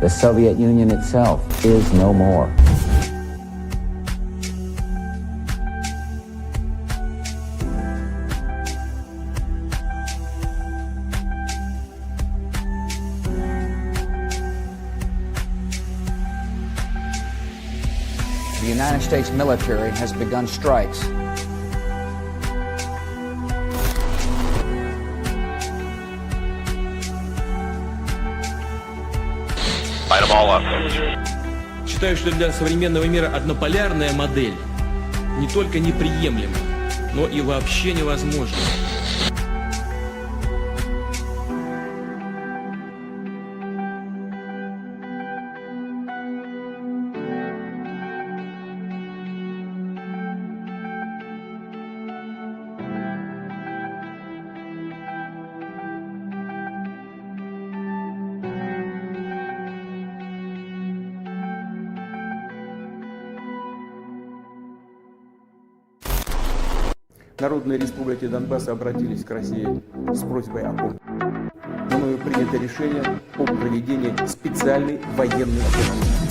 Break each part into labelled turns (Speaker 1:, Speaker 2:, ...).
Speaker 1: The Soviet Union itself is no more.
Speaker 2: The United States military has begun strikes.
Speaker 3: Считаю, что для современного мира однополярная модель не только неприемлема, но и вообще невозможна.
Speaker 4: Народные республики Донбасса обратились к России с просьбой о помощи. Мною принято решение о проведении специальной военной операции.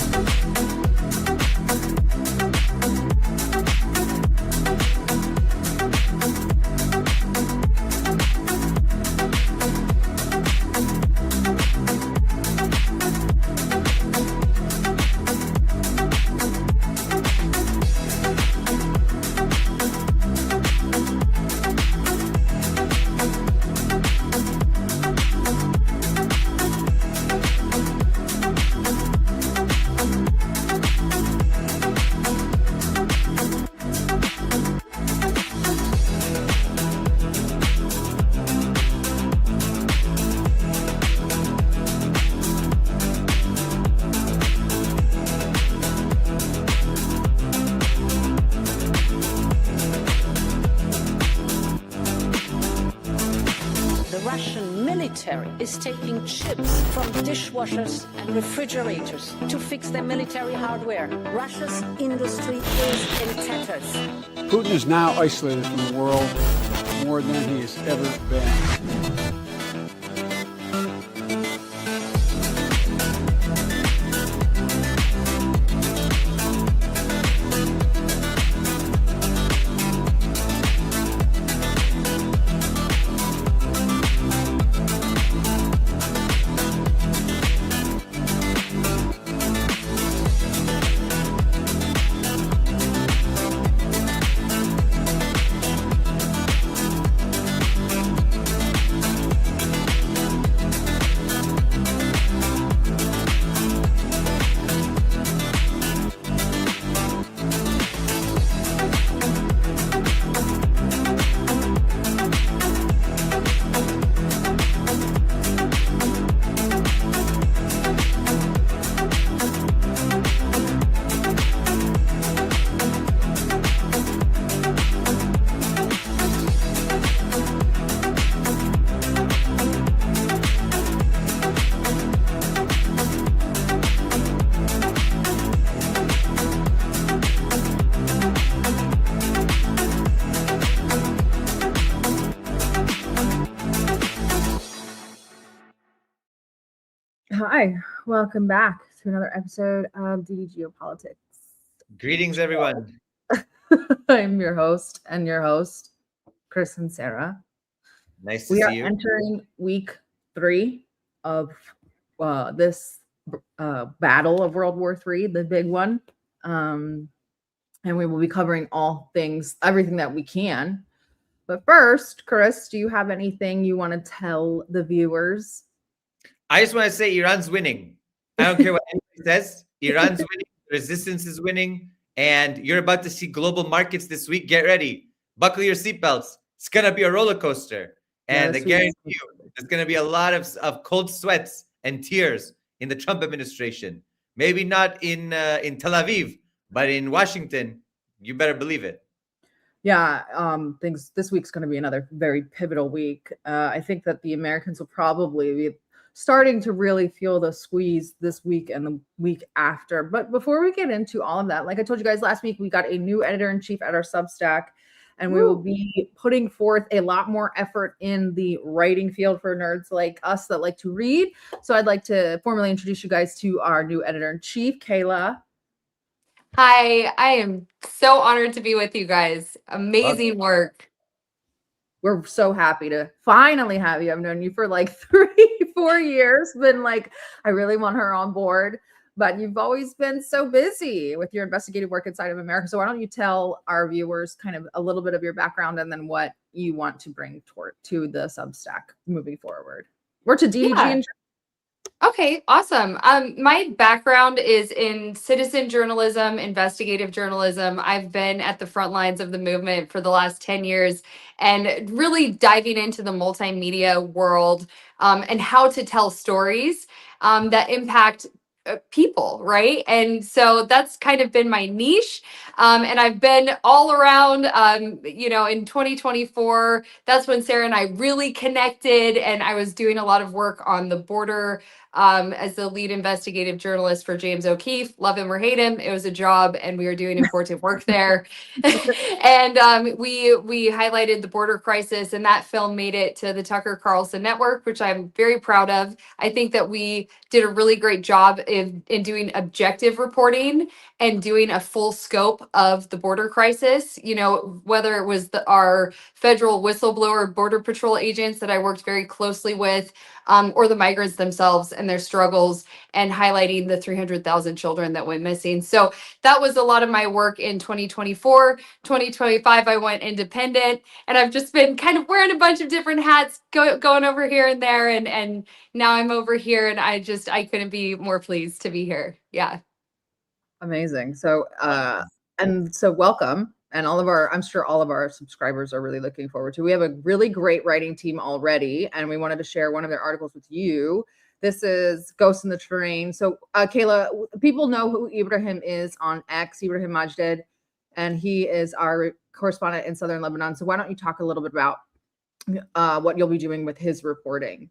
Speaker 5: Is taking chips from dishwashers and refrigerators to fix their military hardware. Russia's industry is in tatters.
Speaker 6: Putin is now isolated from the world more than he has ever been.
Speaker 7: Hi, welcome back to another episode of DD Geopolitics.
Speaker 8: Greetings, everyone.
Speaker 7: I'm your host, Chris and Sarah.
Speaker 8: Nice to see you.
Speaker 7: We are entering week 3 of this battle of World War III, the big one. And we will be covering everything that we can. But first, Chris, do you have anything you want to tell the viewers?
Speaker 8: I just want to say Iran's winning. I don't care what anybody says. Iran's winning. Resistance is winning. And you're about to see global markets this week. Get ready. Buckle your seatbelts. It's going to be a roller coaster. And I guarantee you, there's going to be a lot of cold sweats and tears in the Trump administration. Maybe not in Tel Aviv, but in Washington, you better believe it.
Speaker 7: Yeah, this week's going to be another very pivotal week. I think that the Americans will probably be starting to really feel the squeeze this week and the week after. But before we get into all of that, like I told you guys last week, we got a new editor-in-chief at our Substack. and we will be putting forth a lot more effort in the writing field for nerds like us that like to read. So I'd like to formally introduce you guys to our new editor-in-chief, Kayla.
Speaker 9: Hi, I am so honored to be with you guys. Amazing work.
Speaker 7: We're so happy to finally have you. I've known you for like 3-4 years. Been like, I really want her on board, but you've always been so busy with your investigative work inside of America. So why don't you tell our viewers kind of a little bit of your background and then what you want to bring to the Substack moving forward, or to DDG
Speaker 9: Yeah. Okay, awesome. My background is in citizen journalism, investigative journalism. I've been at the front lines of the movement for the last 10 years and really diving into the multimedia world and how to tell stories that impact people, right? And so that's kind of been my niche. And I've been all around, in 2024, that's when Sarah and I really connected, and I was doing a lot of work on the border as the lead investigative journalist for James O'Keefe. Love him or hate him, it was a job, and we were doing important work there. And we highlighted the border crisis, and that film made it to the Tucker Carlson Network, which I'm very proud of. I think that we did a really great job in doing objective reporting and doing a full scope of the border crisis. You know, whether it was our federal whistleblower border patrol agents that I worked very closely with, or the migrants themselves and their struggles, and highlighting the 300,000 children that went missing. So that was a lot of my work in 2024. 2025, I went independent, and I've just been kind of wearing a bunch of different hats, going over here and there, and now I'm over here, and I couldn't be more pleased to be here. Yeah.
Speaker 7: Amazing. So, welcome. And I'm sure all of our subscribers are really looking forward to. We have a really great writing team already, and we wanted to share one of their articles with you. This is Ghosts in the Terrain. So, Kayla, people know who Ibrahim is on X, Ibrahim Majded, and he is our correspondent in Southern Lebanon. So why don't you talk a little bit about what you'll be doing with his reporting?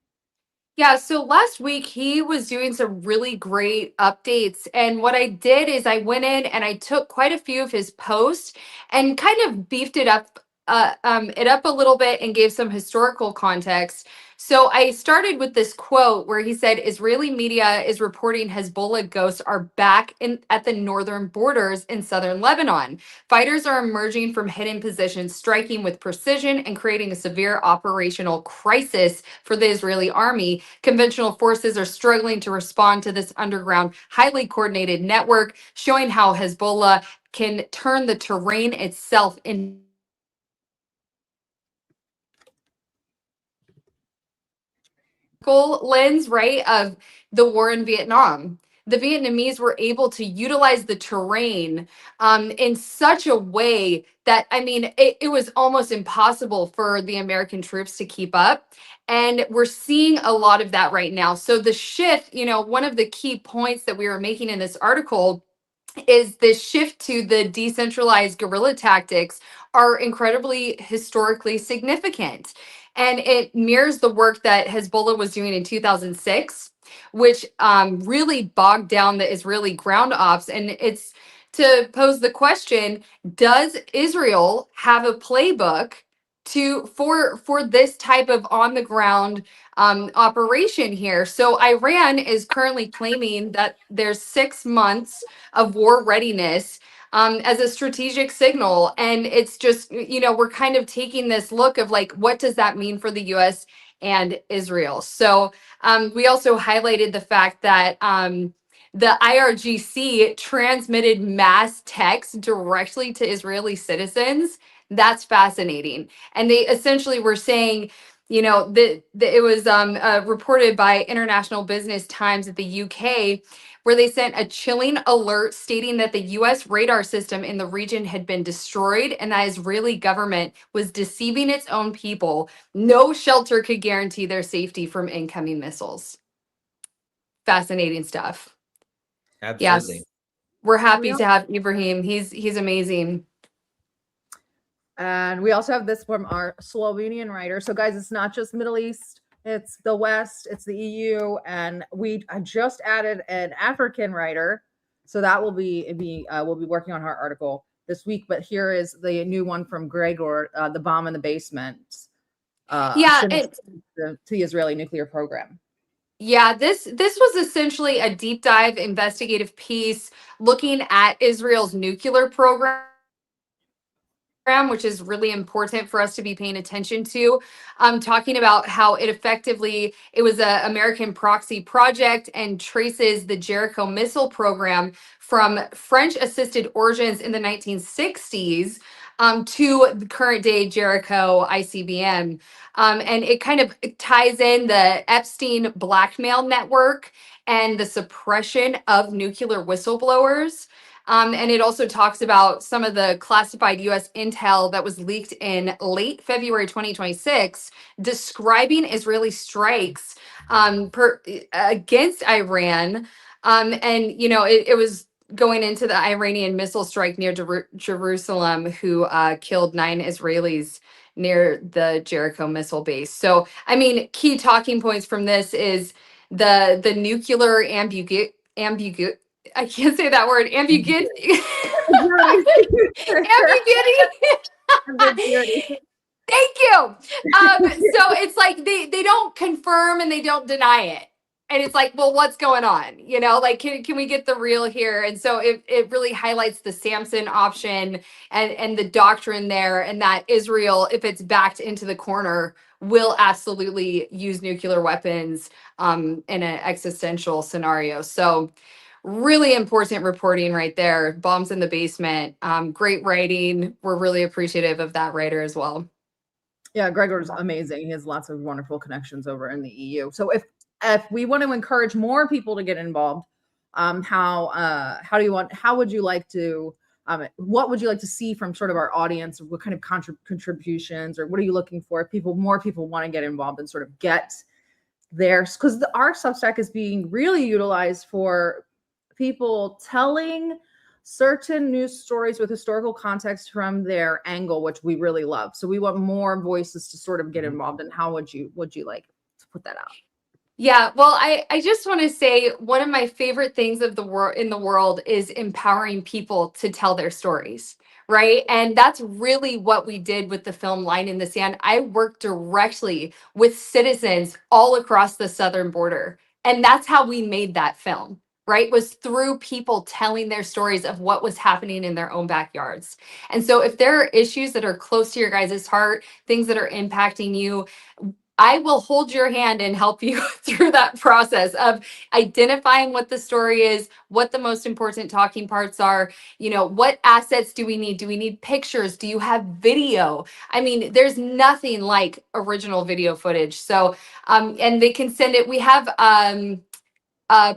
Speaker 9: Yeah, so last week he was doing some really great updates. And what I did is I went in and I took quite a few of his posts and kind of beefed it up a little bit and gave some historical context. So I started with this quote where he said, Israeli media is reporting Hezbollah ghosts are back at the northern borders in southern Lebanon. Fighters are emerging from hidden positions, striking with precision and creating a severe operational crisis for the Israeli army. Conventional forces are struggling to respond to this underground, highly coordinated network, showing how Hezbollah can turn the terrain itself into lens, right, of the war in Vietnam. The Vietnamese were able to utilize the terrain in such a way that, I mean, it was almost impossible for the American troops to keep up. And we're seeing a lot of that right now. So the shift, one of the key points that we were making in this article is this shift to the decentralized guerrilla tactics are incredibly historically significant. And it mirrors the work that Hezbollah was doing in 2006, which really bogged down the Israeli ground ops. And it's to pose the question, does Israel have a playbook for this type of on the ground operation here? So Iran is currently claiming that there's 6 months of war readiness as a strategic signal. And it's just, we're kind of taking this look of like, what does that mean for the US and Israel? So we also highlighted the fact that the IRGC transmitted mass text directly to Israeli citizens. That's fascinating. And they essentially were saying, that it was reported by International Business Times at the UK, where they sent a chilling alert stating that the US radar system in the region had been destroyed and that Israeli government was deceiving its own people. No shelter could guarantee their safety from incoming missiles. Fascinating stuff.
Speaker 8: Absolutely.
Speaker 9: Yes. We're happy to have Ibrahim. He's amazing.
Speaker 7: And we also have this from our Slovenian writer. So guys, it's not just Middle East, it's the West, it's the EU, and I just added an African writer. So that will be we'll be working on her article this week, but here is the new one from Gregor, the bomb in the basement.
Speaker 9: Yeah,
Speaker 7: to the Israeli nuclear program.
Speaker 9: Yeah, this was essentially a deep dive investigative piece looking at Israel's nuclear program, which is really important for us to be paying attention to. Talking about how it was an American proxy project and traces the Jericho missile program from French-assisted origins in the 1960s to the current day Jericho ICBM. And it kind of ties in the Epstein blackmail network and the suppression of nuclear whistleblowers. And it also talks about some of the classified U.S. intel that was leaked in late February 2026, describing Israeli strikes against Iran. And, you know, it was going into the Iranian missile strike near Jerusalem, who killed 9 Israelis near the Jericho missile base. So, I mean, key talking points from this is the nuclear ambiguity. I can't say that word. Ambiguity. Ambiguity. Thank you. So it's like they don't confirm and they don't deny it. And it's like, well, what's going on? You know, like, can we get the real here? And so it really highlights the Samson option and the doctrine there, and that Israel, if it's backed into the corner, will absolutely use nuclear weapons in an existential scenario. So really important reporting right there. Bombs in the basement. Great writing. We're really appreciative of that writer as well.
Speaker 7: Yeah, Gregor's amazing. He has lots of wonderful connections over in the EU. So if we want to encourage more people to get involved, how would you like to, what would you like to see from sort of our audience? What kind of contributions, or what are you looking for if more people want to get involved and sort of get there? Because our Substack is being really utilized for people telling certain news stories with historical context from their angle, which we really love. So we want more voices to sort of get involved. And how would you like to put that out?
Speaker 9: Yeah, well, I just want to say one of my favorite things in the world is empowering people to tell their stories, right? And that's really what we did with the film Line in the Sand. I worked directly with citizens all across the southern border, and that's how we made that film, right? Was through people telling their stories of what was happening in their own backyards. And so if there are issues that are close to your guys' heart, things that are impacting you, I will hold your hand and help you through that process of identifying what the story is, what the most important talking parts are, you know, what assets do we need? Do we need pictures? Do you have video? I mean, there's nothing like original video footage. So, and they can send it. We have a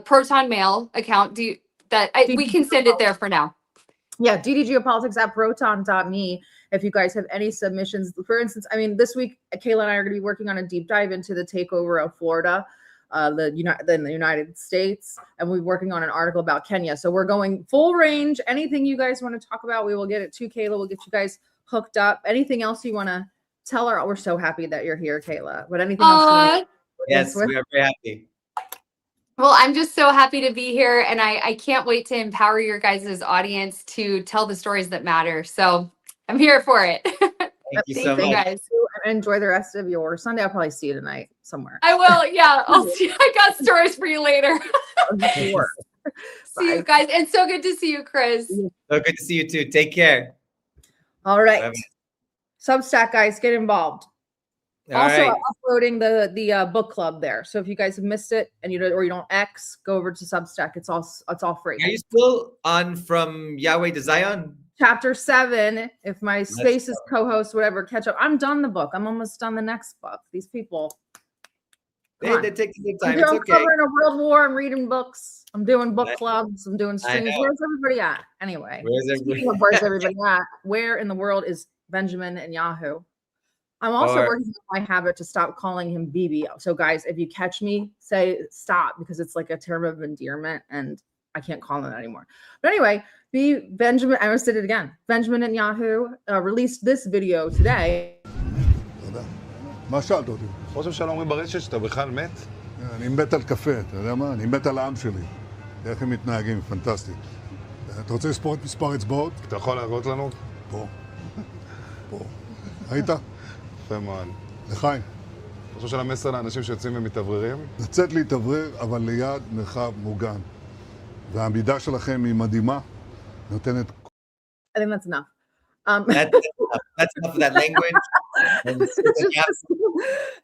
Speaker 9: Proton Mail account. We can send it there for now.
Speaker 7: Yeah, ddgeopolitics@proton.me. If you guys have any submissions, for instance, I mean, this week, Kayla and I are going to be working on a deep dive into the takeover of Florida, the United States, and we're working on an article about Kenya. So we're going full range. Anything you guys want to talk about, we will get it to Kayla. We'll get you guys hooked up. Anything else you want to tell her? We're so happy that you're here, Kayla. But anything else?
Speaker 8: Yes, we are very happy.
Speaker 9: Well, I'm just so happy to be here, and I can't wait to empower your guys' audience to tell the stories that matter. So I'm here for it.
Speaker 8: Thank you so much.
Speaker 9: Guys.
Speaker 7: Enjoy the rest of your Sunday. I'll probably see you tonight somewhere.
Speaker 9: I will. Yeah. I'll see. I got stories for you later.
Speaker 7: Sure.
Speaker 9: See you guys. And so good to see you, Chris.
Speaker 8: So good to see you too. Take care.
Speaker 7: All right.
Speaker 8: Bye-bye.
Speaker 7: Substack guys, get involved.
Speaker 8: All
Speaker 7: also,
Speaker 8: right.
Speaker 7: I'm uploading the book club there. So if you guys have missed it and you don't go over to Substack. It's all free.
Speaker 8: Are you still on From Yahweh to Zion?
Speaker 7: Chapter 7. If my Spaces co-host whatever catch up, I'm done the book. I'm almost done the next book. These people.
Speaker 8: They take some time.
Speaker 7: I'm
Speaker 8: It's okay.
Speaker 7: covering a world war. I'm reading books. I'm doing book clubs. I'm doing streams. Where's everybody at? Anyway, where's everybody at? Where in the world is Benjamin Netanyahu? I'm also working on my habit to stop calling him Bibi. So guys, if you catch me, say stop, because it's like a term of endearment and I can't call him that anymore. But anyway, Benjamin, I almost did it again. Benjamin Netanyahu released this video today.
Speaker 10: מה שאלת אותי? ראש הממשלה אומרים ברשת שאתה בכלל מת? אני מת על קפה, אתה יודע מה? אני מת על העם שלי. איך הם מתנהגים, פנטסטי. אתה רוצה לספור את מספר אצבעות?
Speaker 11: אתה יכול להראות לנו?
Speaker 10: פה. פה. היית?
Speaker 11: יפה מאוד.
Speaker 10: לחיים.
Speaker 11: אתה חושב של המסר לאנשים שיוצאים ומתאווררים?
Speaker 10: לצאת להתאוורר, אבל ליד מרחב מוגן. והעמידה שלכם היא מדהימה, נותנת...
Speaker 7: I think that's enough.
Speaker 8: That's enough of that language.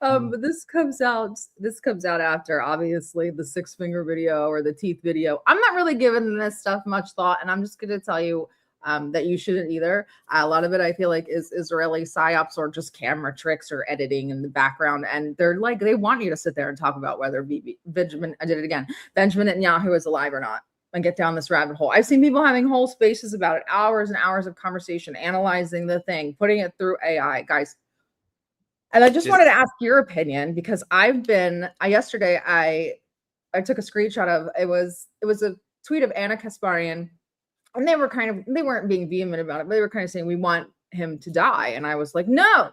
Speaker 7: But this comes out after obviously the 6-finger video or the teeth video. I'm not really giving this stuff much thought, and I'm just going to tell you that you shouldn't either. A lot of it I feel like is Israeli psyops or just camera tricks or editing in the background, and they're like they want you to sit there and talk about whether Benjamin Netanyahu is alive or not. And get down this rabbit hole. I've seen people having whole spaces about it, hours and hours of conversation, analyzing the thing, putting it through AI, guys. And I just wanted to ask your opinion because yesterday I took a screenshot of it was a tweet of Anna Kasparian, and they weren't being vehement about it, but they were kind of saying we want him to die. And I was like, no,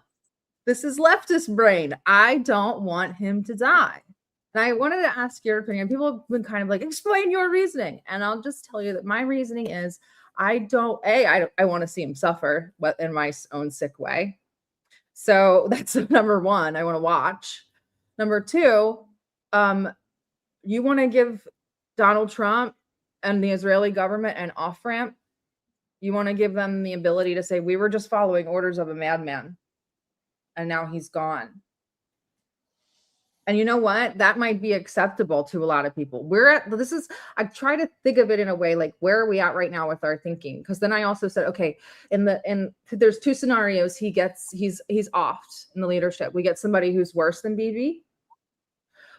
Speaker 7: this is leftist brain. I don't want him to die. And I wanted to ask your opinion. People have been kind of like, explain your reasoning. And I'll just tell you that my reasoning is I want to see him suffer, but in my own sick way. So that's number one, I want to watch. Number two, you want to give Donald Trump and the Israeli government an off-ramp. You want to give them the ability to say, we were just following orders of a madman. And now he's gone. And you know what? That might be acceptable to a lot of people. I try to think of it in a way like, where are we at right now with our thinking? Because then I also said, okay, there's two scenarios. He's offed in the leadership. We get somebody who's worse than Bibi,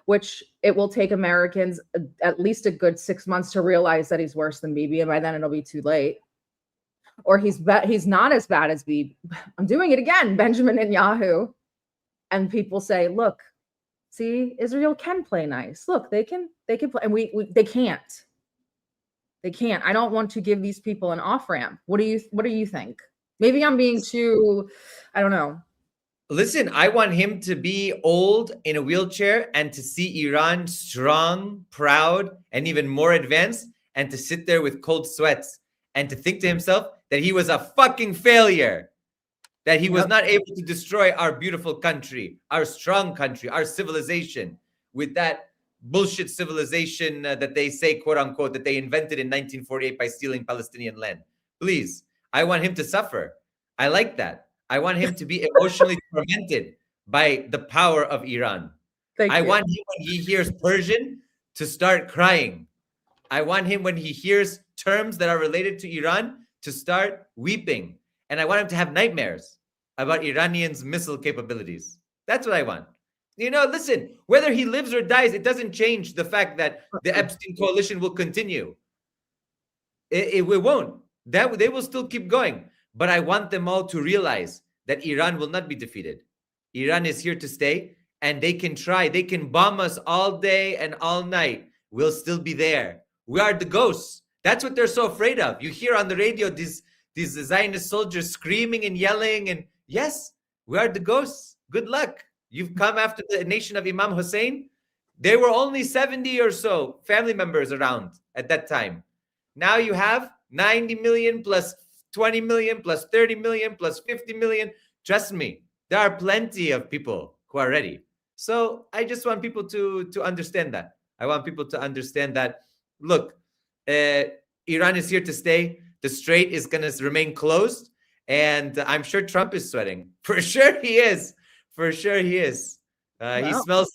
Speaker 7: which it will take Americans at least a good 6 months to realize that he's worse than Bibi, and by then it'll be too late. Or he's not as bad as Bibi. I'm doing it again, Benjamin Netanyahu. And people say, look, see, Israel can play nice. Look, they can play, and they can't. They can't. I don't want to give these people an off-ramp. What do you think? Maybe I'm being too, I don't know.
Speaker 8: Listen, I want him to be old in a wheelchair and to see Iran strong, proud, and even more advanced, and to sit there with cold sweats and to think to himself that he was a fucking failure. That he was not able to destroy our beautiful country, our strong country, our civilization with that bullshit civilization that they say, quote unquote, that they invented in 1948 by stealing Palestinian land. Please, I want him to suffer. I like that. I want him to be emotionally tormented by the power of Iran. I want him when he hears Persian to start crying. I want him when he hears terms that are related to Iran to start weeping. And I want him to have nightmares about Iranians' missile capabilities. That's what I want. Listen, whether he lives or dies, it doesn't change the fact that the Epstein coalition will continue. It won't. They will still keep going. But I want them all to realize that Iran will not be defeated. Iran is here to stay, and they can try. They can bomb us all day and all night. We'll still be there. We are the ghosts. That's what they're so afraid of. You hear on the radio these Zionist soldiers screaming and yelling, and yes, we are the ghosts. Good luck. You've come after the nation of Imam Hussein. There were only 70 or so family members around at that time. Now you have 90 million plus 20 million plus 30 million plus 50 million. Trust me, there are plenty of people who are ready. So I just want people to understand that. I want people to understand that, look, Iran is here to stay. The strait is going to remain closed. And I'm sure Trump is sweating. For sure he is. For sure he is. He smells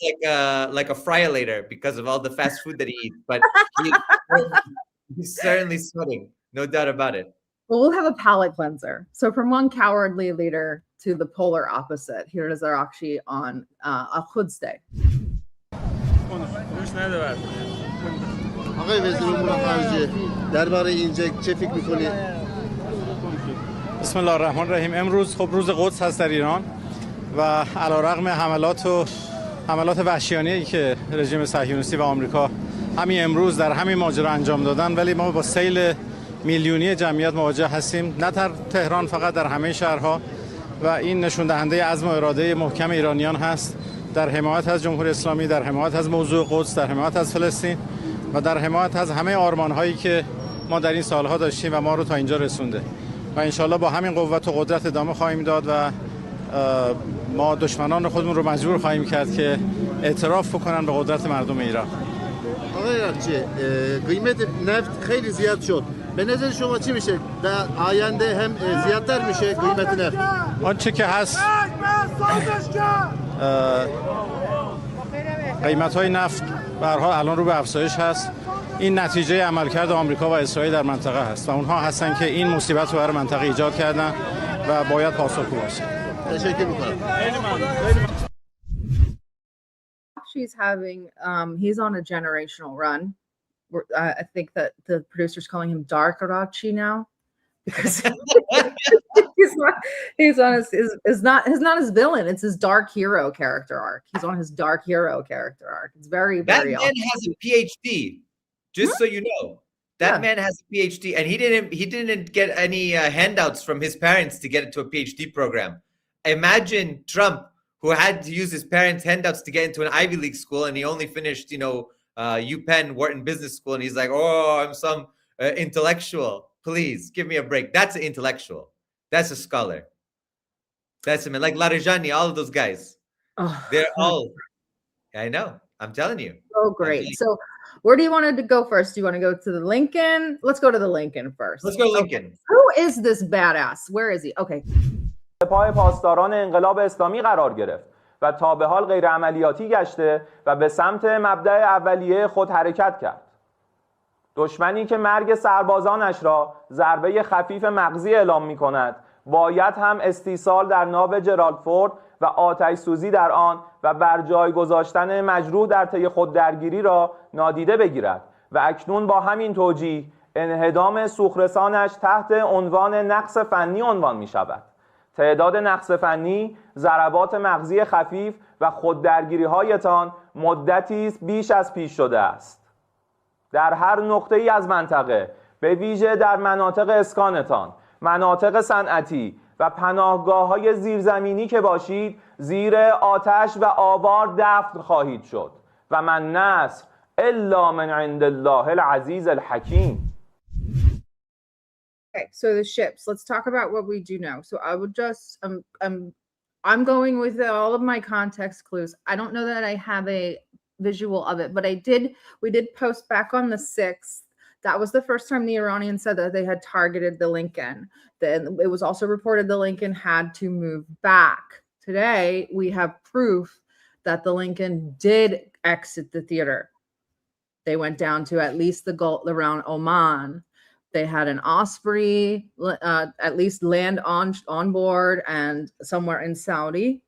Speaker 8: like a fryolator because of all the fast food that he eats. But he's certainly sweating. No doubt about it.
Speaker 7: Well, we'll have a palate cleanser. So from one cowardly leader to the polar opposite. Here is Arakshi on Al-Quds Day.
Speaker 12: آقای وزیر امور خارجه درباره این چه فکر می‌کنید؟
Speaker 13: بسم الله الرحمن الرحیم. امروز خب روز قدس هست در ایران و علیرغم حملات وحشیانه‌ای که رژیم صهیونیستی و آمریکا همین امروز در همین ماجرا انجام دادن، ولی ما با سیل میلیونی جمعیت مواجه هستیم، نه در تهران فقط، در همه شهرها، و این نشون دهنده عزم و اراده محکم ایرانیان هست در حمایت از جمهوری اسلامی، در حمایت از موضوع قدس، در حمایت از فلسطین و در حمایت از همه آرمان‌هایی که ما در این سالها داشتیم و ما رو تا اینجا رسونده و انشالله با همین قوت و قدرت ادامه خواهیم داد و ما دشمنان خودمون رو مجبور خواهیم کرد که اعتراف بکنن به قدرت مردم ایران.
Speaker 12: آقای عراقچی، قیمت نفت خیلی زیاد شد. به نظر شما چی میشه؟ در آینده هم زیادتر میشه قیمت نفت؟
Speaker 13: آنچه که هست قیمت‌های نفت به هر حال الان رو به افزایش هست. این نتیجه عملکرد آمریکا و اسرائیل در منطقه هست و اونها هستن که این مصیبت رو برای منطقه ایجاد کردن و باید پاسخگو باشن.
Speaker 12: تشکر می‌کنم.
Speaker 7: She's having he's on a generational run. I think that the producer's calling him Dark Arachi now because he's on his not his villain, it's his dark hero character arc. He's on his dark hero character arc. It's very
Speaker 8: that man
Speaker 7: awesome.
Speaker 8: has a PhD, just so you know. That man has a PhD, and he didn't get any handouts from his parents to get into a PhD program. Imagine Trump, who had to use his parents' handouts to get into an Ivy League school, and he only finished, UPenn, Wharton Business School, and he's like, oh, I'm some intellectual. Please give me a break. That's an intellectual. That's a scholar. That's him. Like Larijani, all of those guys.
Speaker 7: Oh,
Speaker 8: they're all. I know. I'm telling you.
Speaker 7: Oh, great. So, where do you want to go first? Do you want to go to the Lincoln? Let's go to the Lincoln first.
Speaker 8: Let's go to Lincoln.
Speaker 7: Okay. Who is this badass? Where is he? Okay.
Speaker 14: پای پاسداران انقلاب اسلامی قرار گرفت و تا به حال غیر عملیاتی گشته و به سمت مبدأ اولیه خود حرکت کرد. دشمنی که مرگ سربازانش را ضربه خفیف مغزی اعلام می کند باید هم استیصال در ناو جرالدفورد و آتش سوزی در آن و بر جای گذاشتن مجروح در طی خود درگیری را نادیده بگیرد و اکنون با همین توجیه انهدام سوخرسانش تحت عنوان نقص فنی عنوان می شود. تعداد نقص فنی، ضربات مغزی خفیف و خوددرگیری هایتان مدتی بیش از پیش شده است. در هر نقطه‌ای از منطقه، به ویژه در مناطق اسکانتان، مناطق صنعتی و پناهگاه‌های زیرزمینی که باشید، زیر آتش و آوار دفن خواهید شد و من نصر الا من عند الله العزیز الحکیم.
Speaker 7: Okay, so the ships. Let's talk about what we do know. So I would just I'm going with all of my context clues. I don't know that I have a visual of it, but we did post back on the 6th. That was the first time the Iranians said that they had targeted the Lincoln. Then it was also reported the Lincoln had to move back. Today we have proof that the Lincoln did exit the theater. They went down to at least the Gulf around Oman. They had an Osprey at least land on board and somewhere in Saudi.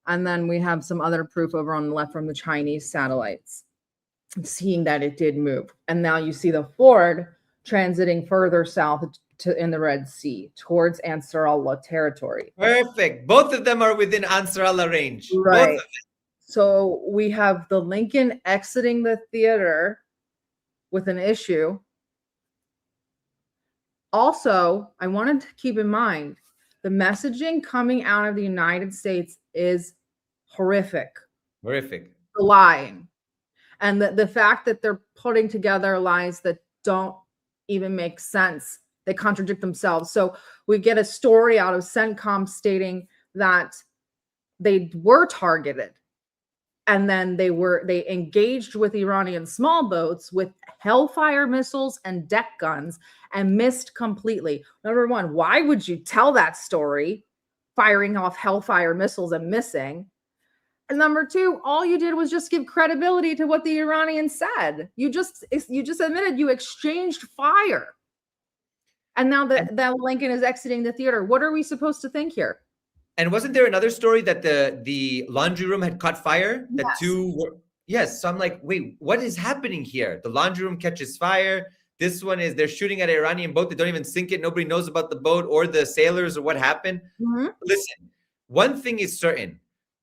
Speaker 7: And then we have some other proof over on the left from the Chinese satellites, seeing that it did move. And now you see the Ford transiting further south in the Red Sea towards Ansarallah territory.
Speaker 8: Perfect. Both of them are within Ansarallah range.
Speaker 7: Right. So we have the Lincoln exiting the theater with an issue. Also, I wanted to keep in mind the messaging coming out of the United States is horrific.
Speaker 8: Horrific.
Speaker 7: Lying. And the fact that they're putting together lies that don't even make sense. They contradict themselves. So we get a story out of CENTCOM stating that they were targeted. And then they engaged with Iranian small boats with Hellfire missiles and deck guns and missed completely. Number one, why would you tell that story, firing off Hellfire missiles and missing? And number two, all you did was just give credibility to what the Iranians said. You just admitted you exchanged fire. And now that Lincoln is exiting the theater, what are we supposed to think here?
Speaker 8: And wasn't there another story that the laundry room had caught fire? That
Speaker 7: Yes.
Speaker 8: two were, yes. So I'm like, wait, what is happening here? The laundry room catches fire. This one is they're shooting at an Iranian boat. They don't even sink it. Nobody knows about the boat or the sailors or what happened.
Speaker 7: Mm-hmm.
Speaker 8: Listen, one thing is certain.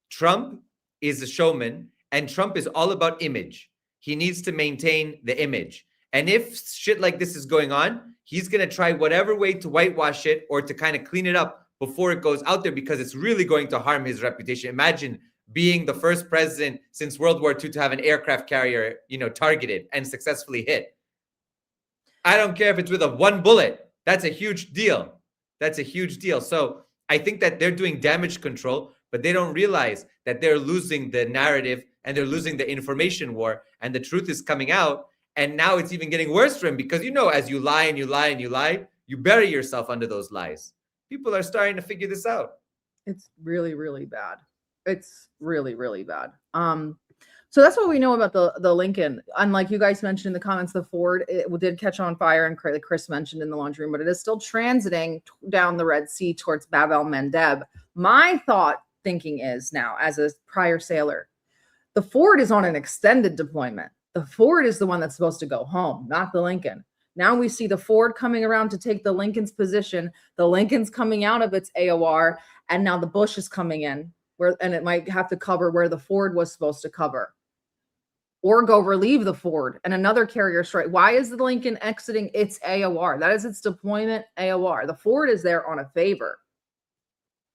Speaker 8: Trump is a showman and Trump is all about image. He needs to maintain the image. And if shit like this is going on, he's going to try whatever way to whitewash it or to kind of clean it up before it goes out there, because it's really going to harm his reputation. Imagine being the first president since World War II to have an aircraft carrier, targeted and successfully hit. I don't care if it's with a one bullet. That's a huge deal. That's a huge deal. So I think that they're doing damage control, but they don't realize that they're losing the narrative and they're losing the information war, and the truth is coming out. And now it's even getting worse for him because, you know, as you lie and you lie and you lie, you bury yourself under those lies. People are starting to figure this out.
Speaker 7: It's really, really bad. It's really, really bad. So that's what we know about the Lincoln. Unlike you guys mentioned in the comments, the Ford, it did catch on fire, and Chris mentioned in the laundry room, but it is still transiting down the Red Sea towards Bab el-Mandeb. My thinking is now, as a prior sailor, the Ford is on an extended deployment. The Ford is the one that's supposed to go home, not the Lincoln. Now we see the Ford coming around to take the Lincoln's position. The Lincoln's coming out of its AOR, and now the Bush is coming in, and it might have to cover where the Ford was supposed to cover, or go relieve the Ford and another carrier strike. Why is the Lincoln exiting its AOR? That is its deployment AOR. The Ford is there on a favor.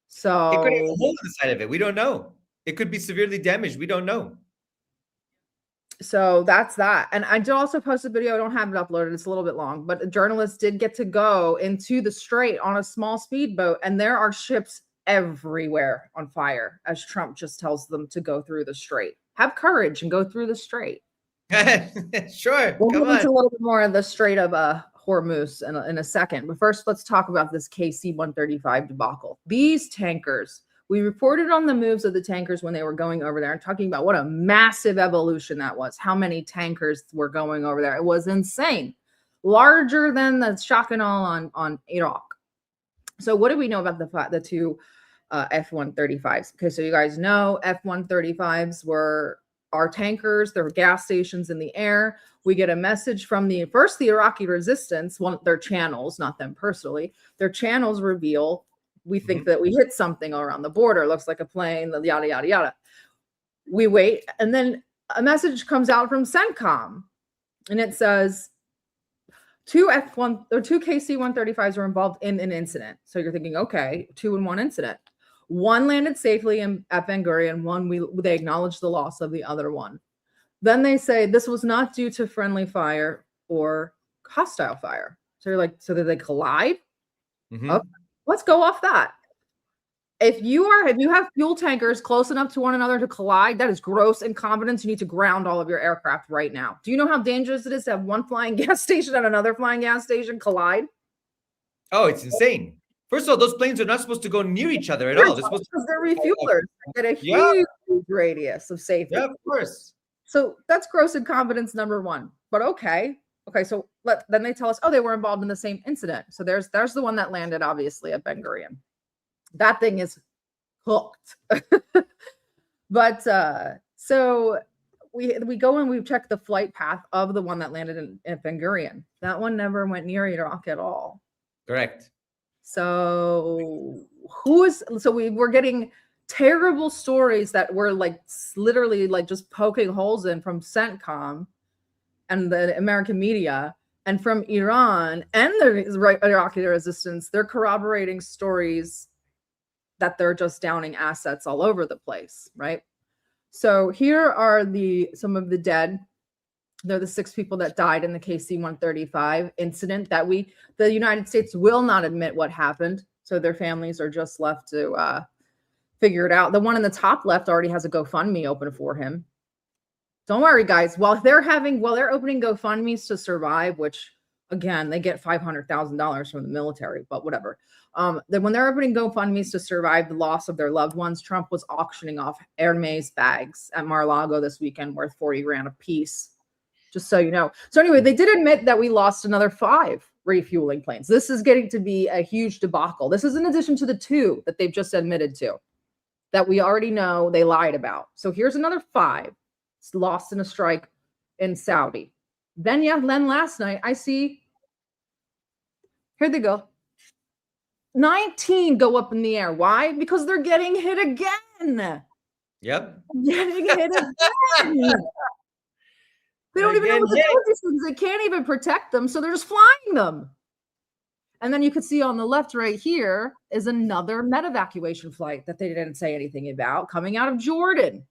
Speaker 7: So
Speaker 8: it could have a hole in the side of it. We don't know. It could be severely damaged. We don't know.
Speaker 7: So that's that. And I did also post a video. I don't have it uploaded. It's a little bit long, but a journalist did get to go into the strait on a small speedboat, and there are ships everywhere on fire as Trump just tells them to go through the strait. Have courage and go through the strait.
Speaker 8: Sure.
Speaker 7: We'll
Speaker 8: come
Speaker 7: move
Speaker 8: on.
Speaker 7: into a little bit more of the Strait of Hormuz in a second. But first, let's talk about this KC-135 debacle. These tankers, we reported on the moves of the tankers when they were going over there and talking about what a massive evolution that was. How many tankers were going over there. It was insane. Larger than the shock and awe on Iraq. So what do we know about the two F-135s? Okay, so you guys know F-135s were our tankers. There were gas stations in the air. We get a message from the Iraqi resistance, their channels, not them personally. Their channels reveal, we think that we hit something around the border. Looks like a plane, yada, yada, yada. We wait, and then a message comes out from CENTCOM, and it says, two KC-135s were involved in an incident. So you're thinking, okay, 2 in 1 incident. One landed safely at Ben Gurion. They acknowledged the loss of the other one. Then they say this was not due to friendly fire or hostile fire. So you're like, so did they collide? Okay, let's go off that. If you have fuel tankers close enough to one another to collide, that is gross incompetence. You need to ground all of your aircraft right now. Do you know how dangerous it is to have one flying gas station and another flying gas station collide?
Speaker 8: Oh, it's insane. First of all, those planes are not supposed to go near each other at all.
Speaker 7: Because they're refuelers. They get a huge radius of safety.
Speaker 8: Yeah, of course.
Speaker 7: So that's gross incompetence number one. But okay. So then they tell us, oh, they were involved in the same incident. So there's the one that landed, obviously, at Ben Gurion. That thing is hooked. But so we go and we check the flight path of the one that landed in Ben Gurion. That one never went near Iraq at all.
Speaker 8: Correct.
Speaker 7: So we're getting terrible stories that we're like literally like just poking holes in from CENTCOM and the American media, and from Iran and the Iraqi resistance. They're corroborating stories that they're just downing assets all over the place, right? So here are some of the dead. They're the 6 people that died in the KC-135 incident that the United States will not admit what happened. So their families are just left to figure it out. The one in the top left already has a GoFundMe open for him. Don't worry, guys. While they're opening GoFundMes to survive, which again, they get $500,000 from the military, but whatever. Then when they're opening GoFundMes to survive the loss of their loved ones, Trump was auctioning off Hermes bags at Mar-a-Lago this weekend worth 40 grand a piece. Just so you know. So anyway, they did admit that we lost another 5 refueling planes. This is getting to be a huge debacle. This is in addition to the 2 that they've just admitted to, that we already know they lied about. So here's another 5. It's lost in a strike in Saudi. Then last night I see, here they go. 19 go up in the air. Why? Because they're getting hit again.
Speaker 8: Yep.
Speaker 7: Getting hit again. They don't even know what to do with these things. They can't even protect them, so they're just flying them. And then you can see on the left right here is another med evacuation flight that they didn't say anything about coming out of Jordan.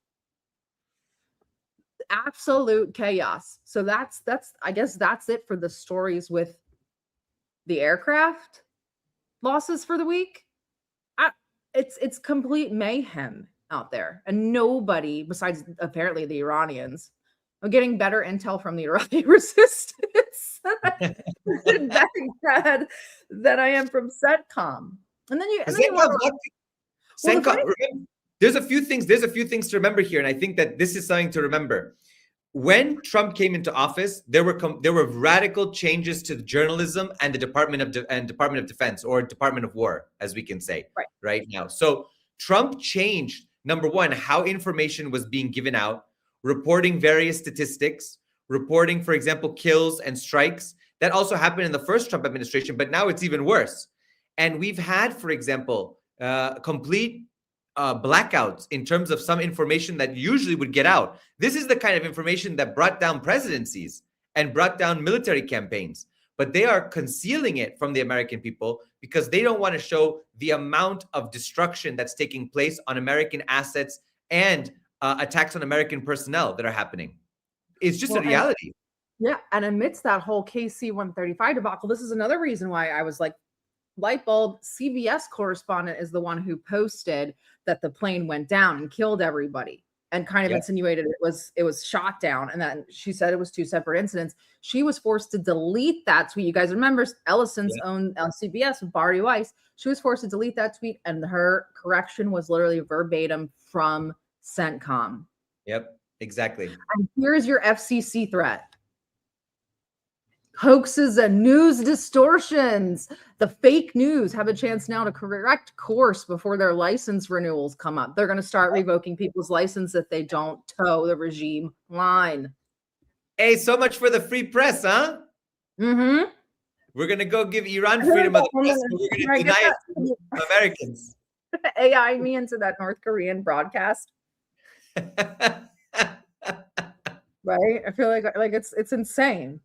Speaker 7: absolute chaos. So that's I guess that's it for the stories with the aircraft losses for the week. It's complete mayhem out there, and nobody besides apparently the Iranians. I'm getting better intel from the Iranian resistance than I am from CENTCOM. And then you
Speaker 8: there's a few things to remember here, and I think that this is something to remember. When Trump came into office, there were radical changes to the journalism and the Department of Defense, or Department of War, as we can say right now. So Trump changed, number one, how information was being given out, reporting various statistics, reporting, for example, kills and strikes. That also happened in the first Trump administration, but now it's even worse. And we've had, for example, complete blackouts in terms of some information that usually would get out. This is the kind of information that brought down presidencies and brought down military campaigns, but they are concealing it from the American people because they don't want to show the amount of destruction that's taking place on American assets and attacks on American personnel that are happening. It's just a reality.
Speaker 7: And amidst that whole KC-135 debacle, this is another reason why I was like, light bulb. CBS correspondent is the one who posted that the plane went down and killed everybody, and kind of insinuated it was shot down, and then she said it was two separate incidents. She was forced to delete that tweet. You guys remember Ellison's own CBS with Barry Weiss. She was forced to delete that tweet, and her correction was literally verbatim from CENTCOM.
Speaker 8: Yep, exactly.
Speaker 7: And here's your FCC threat. Hoaxes and news distortions. The fake news have a chance now to correct course before their license renewals come up. They're going to start revoking people's license if they don't toe the regime line.
Speaker 8: Hey, so much for the free press, huh?
Speaker 7: Mm-hmm.
Speaker 8: We're going to go give Iran freedom of the press, and we're going to deny it to Americans.
Speaker 7: AI me into that North Korean broadcast. Right? I feel like it's insane.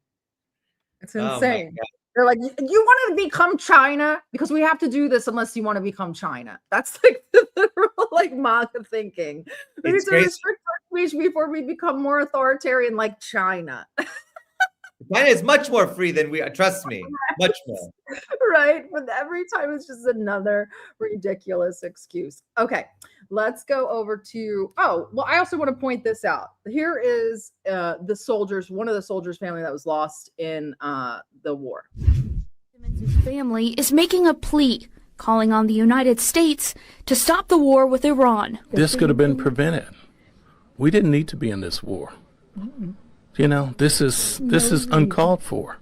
Speaker 7: It's insane. They're like, you want to become China? Because we have to do this unless you want to become China. That's like the literal like MAGA thinking. We need to restrict our speech before we become more authoritarian like China.
Speaker 8: China is much more free than we are. Trust me, much more.
Speaker 7: Right? But every time it's just another ridiculous excuse. Okay, let's go over to, I also want to point this out. Here is the soldiers, one of the soldiers' family that was lost in the war.
Speaker 15: Simmons' family is making a plea, calling on the United States to stop the war with Iran.
Speaker 16: This could have been prevented. We didn't need to be in this war. You know, this is uncalled for.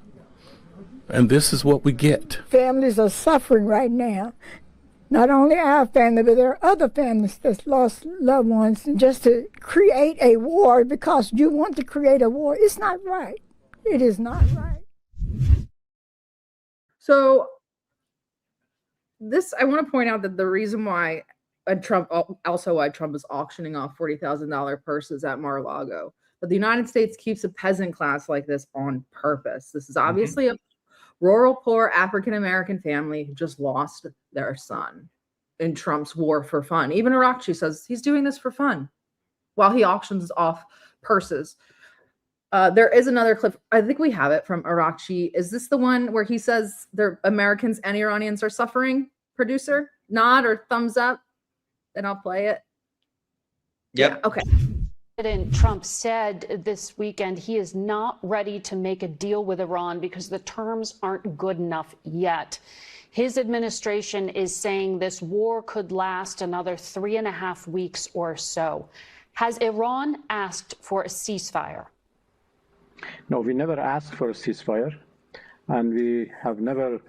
Speaker 16: And this is what we get.
Speaker 17: Families are suffering right now. Not only our family, but there are other families that's lost loved ones. And just to create a war because you want to create a war, it's not right. It is not right.
Speaker 7: So I want to point out that the reason why Trump is auctioning off $40,000 purses at Mar-a-Lago, but the United States keeps a peasant class like this on purpose. This is obviously a rural, poor African-American family who just lost their son in Trump's war for fun. Even Arakchi says he's doing this for fun while he auctions off purses. There is another clip. I think we have it from Arakchi. Is this the one where he says the Americans and Iranians are suffering? Producer, nod or thumbs up, then I'll play it.
Speaker 8: Yep.
Speaker 7: Yeah, okay.
Speaker 18: President Trump said this weekend he is not ready to make a deal with Iran because the terms aren't good enough yet. His administration is saying this war could last another 3.5 weeks or so. Has Iran asked for a ceasefire?
Speaker 19: No, we never asked for a ceasefire, and we have never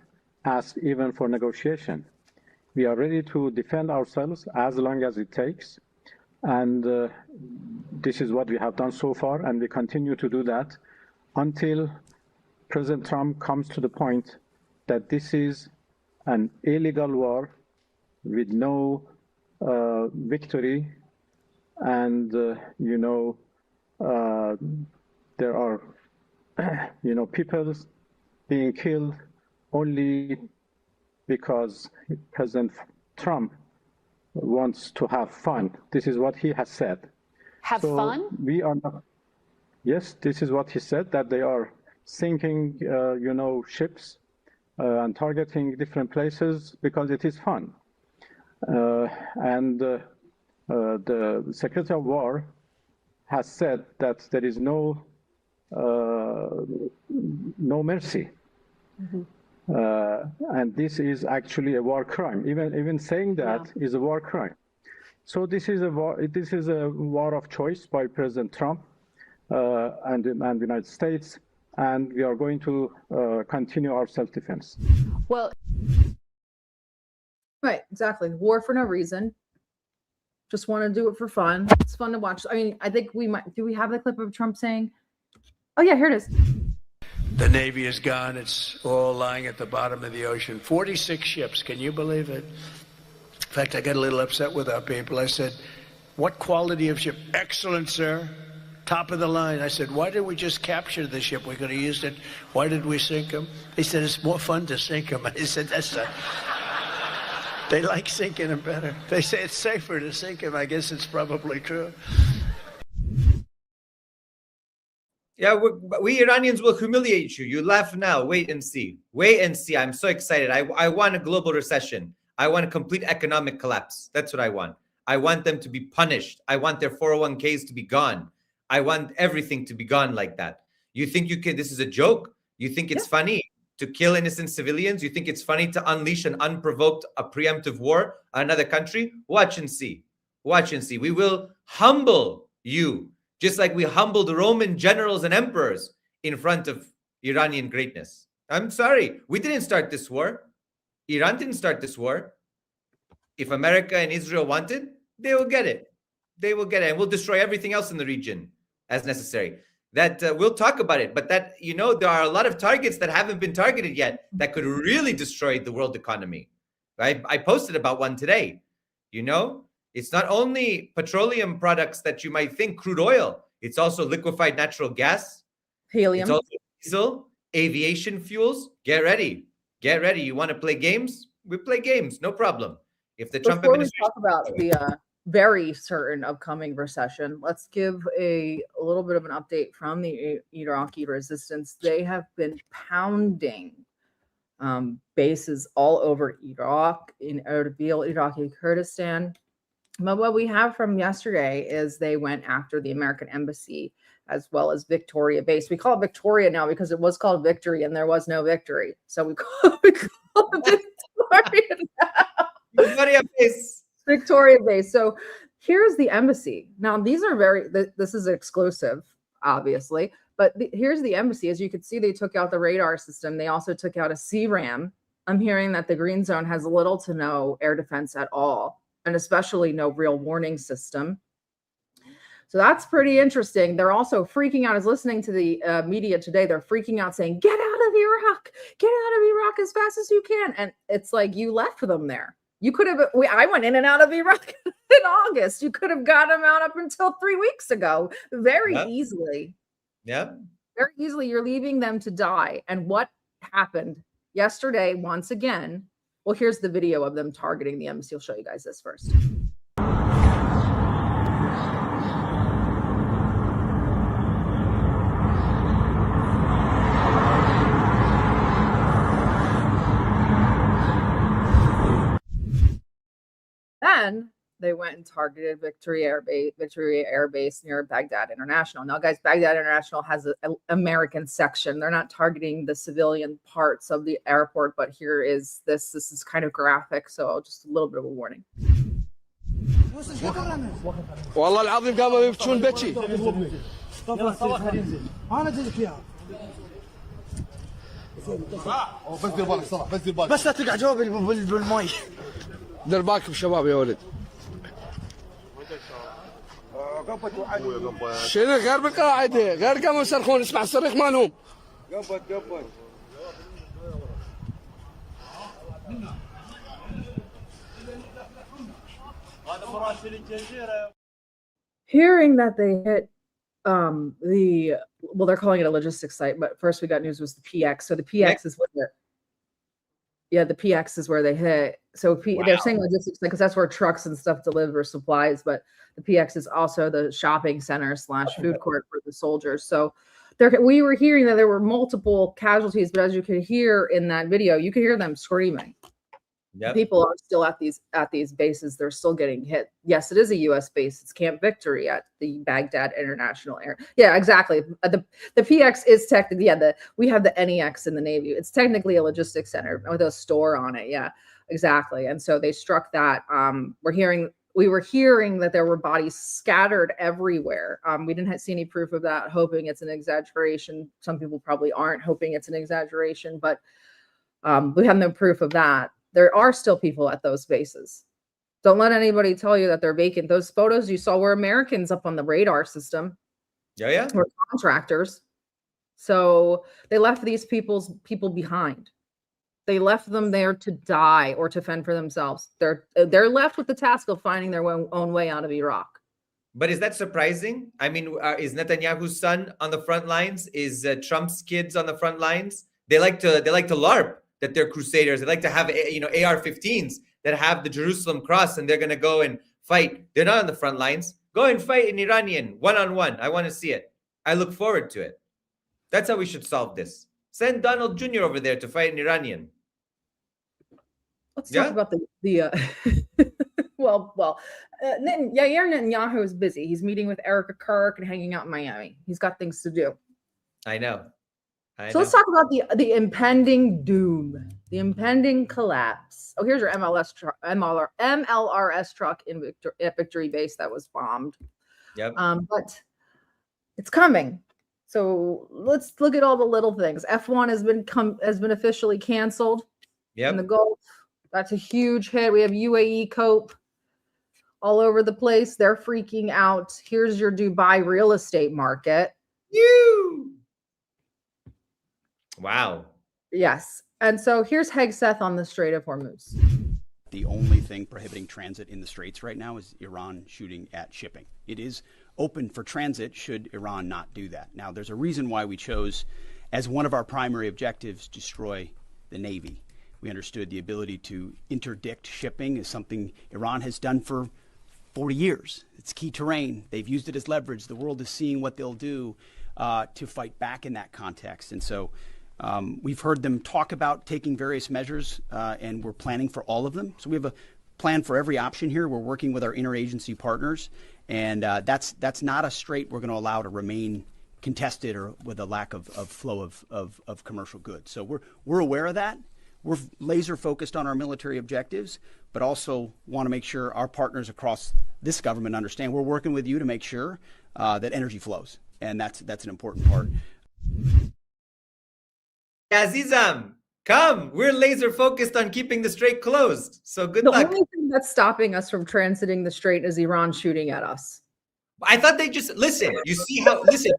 Speaker 19: asked even for negotiation. We are ready to defend ourselves as long as it takes. And this is what we have done so far, and we continue to do that until President Trump comes to the point that this is an illegal war with no victory, and there are people being killed only because President Trump wants to have fun. This is what he has said.
Speaker 18: Have fun?
Speaker 19: We are not. Yes, this is what he said, that they are sinking, ships and targeting different places because it is fun. And the Secretary of War has said that there is no mercy. And this is actually a war crime. Even saying that is a war crime. So this is a war. This is a war of choice by President Trump and the United States, and we are going to continue our self-defense.
Speaker 18: Well,
Speaker 7: right, exactly. War for no reason. Just want to do it for fun. It's fun to watch. I mean, I think we might. Do we have the clip of Trump saying? Oh yeah, here it is.
Speaker 20: The Navy is gone. It's all lying at the bottom of the ocean. 46 ships. Can you believe it? In fact, I got a little upset with our people. I said, what quality of ship? Excellent, sir. Top of the line. I said, why did we just capture the ship? We could have used it. Why did we sink them? They said, it's more fun to sink them. I said, that's not... They like sinking them better. They say it's safer to sink them. I guess it's probably true.
Speaker 8: Yeah, we Iranians will humiliate you. You laugh now. Wait and see. Wait and see. I'm so excited. I want a global recession. I want a complete economic collapse. That's what I want. I want them to be punished. I want their 401ks to be gone. I want everything to be gone like that. You think you can? This is a joke? You think it's funny to kill innocent civilians? You think it's funny to unleash an unprovoked, a preemptive war on another country? Watch and see. Watch and see. We will humble you, just like we humbled Roman generals and emperors in front of Iranian greatness. I'm sorry. We didn't start this war. Iran didn't start this war. If America and Israel wanted, they will get it. They will get it. And we'll destroy everything else in the region as necessary. That we'll talk about it. But that, there are a lot of targets that haven't been targeted yet that could really destroy the world economy. I posted about one today. It's not only petroleum products that you might think, crude oil. It's also liquefied natural gas.
Speaker 7: Helium.
Speaker 8: It's also diesel, aviation fuels. Get ready. Get ready. You want to play games? We play games. No problem. If the Trump administration...
Speaker 7: Before we talk about the very certain upcoming recession, let's give a little bit of an update from the Iraqi resistance. They have been pounding bases all over Iraq, in Erbil, Iraqi Kurdistan. But what we have from yesterday is they went after the American embassy as well as Victoria Base. We call it Victoria now because it was called Victory and there was no victory. So we call it Victoria now.
Speaker 8: Victoria Base.
Speaker 7: Victoria Base. So here's the embassy. Now, these are this is exclusive, obviously, but here's the embassy. As you can see, they took out the radar system. They also took out a CRAM. I'm hearing that the green zone has little to no air defense at all, and especially no real warning system. So that's pretty interesting. They're also freaking out. I was listening to the media today. They're freaking out saying, get out of Iraq, get out of Iraq as fast as you can. And it's like, you left them there. You could have, I went in and out of Iraq in August. You could have got them out up until 3 weeks ago, very easily.
Speaker 8: Yeah.
Speaker 7: Very easily. You're leaving them to die. And what happened yesterday, once again, well, here's the video of them targeting the embassy. I'll show you guys this first. Then they went and targeted Victory Air Base near Baghdad International. Now, guys, Baghdad International has an American section. They're not targeting the civilian parts of the airport, but here is this. This is kind of graphic, so just a little bit of a warning.
Speaker 21: والله العظيم قاموا يبكون بكي. بس لا تقع جواب بالمي. دير بالكم شباب يا ولد. شنو غير بالقاعده غير قاموا يصرخون اسمع الصريخ مالهم.
Speaker 7: Hearing that they hit they're calling it a logistics site, but first we got news was the PX. So the PX is what Yeah, the PX is where they hit. So they're saying logistics because that's where trucks and stuff deliver supplies, but the PX is also the shopping center / food court for the soldiers. So we were hearing that there were multiple casualties, but as you could hear in that video, you could hear them screaming.
Speaker 8: Yep.
Speaker 7: People are still at these bases. They're still getting hit. Yes, it is a U.S. base. It's Camp Victory at the Baghdad International Air. Yeah, exactly. The PX is technically, we have the NEX in the Navy. It's technically a logistics center with a store on it. Yeah, exactly. And so they struck that. We were hearing that there were bodies scattered everywhere. We didn't see any proof of that, hoping it's an exaggeration. Some people probably aren't hoping it's an exaggeration, but we have no proof of that. There are still people at those bases. Don't let anybody tell you that they're vacant. Those photos you saw were Americans up on the radar system.
Speaker 8: Yeah.
Speaker 7: Were contractors. So they left these people behind. They left them there to die or to fend for themselves. They're left with the task of finding their own way out of Iraq.
Speaker 8: But is that surprising? I mean, is Netanyahu's son on the front lines? Is Trump's kids on the front lines? They like to LARP. That they're crusaders. They like to have, AR-15s that have the Jerusalem cross, and they're going to go and fight. They're not on the front lines. Go and fight an Iranian one-on-one. I want to see it. I look forward to it. That's how we should solve this. Send Donald Jr. over there to fight an Iranian.
Speaker 7: Let's talk about Yair Netanyahu is busy. He's meeting with Erica Kirk and hanging out in Miami. He's got things to do.
Speaker 8: I know.
Speaker 7: So let's talk about the impending doom, the impending collapse. Oh, here's your MLRS truck in Victory Base that was bombed.
Speaker 8: Yep.
Speaker 7: But it's coming. So let's look at all the little things. F1 has been officially canceled.
Speaker 8: Yep.
Speaker 7: In the Gulf. That's a huge hit. We have UAE COPE all over the place. They're freaking out. Here's your Dubai real estate market.
Speaker 8: Wow.
Speaker 7: Yes. And so here's Hegseth on the Strait of Hormuz.
Speaker 1: The only thing prohibiting transit in the Straits right now is Iran shooting at shipping. It is open for transit should Iran not do that. Now, there's a reason why we chose as one of our primary objectives to destroy the Navy. We understood the ability to interdict shipping is something Iran has done for 40 years. It's key terrain. They've used it as leverage. The world is seeing what they'll do to fight back in that context. And so we've heard them talk about taking various measures, and we're planning for all of them. So we have a plan for every option here. We're working with our interagency partners, and that's not a strait we're going to allow to remain contested or with a lack of flow of commercial goods. So we're aware of that. We're laser focused on our military objectives, but also want to make sure our partners across this government understand we're working with you to make sure that energy flows, and that's an important part.
Speaker 8: Azizam, come. We're laser focused on keeping the strait closed. So good luck.
Speaker 7: The only thing that's stopping us from transiting the strait is Iran shooting at us.
Speaker 8: I thought they just listen. You see how we just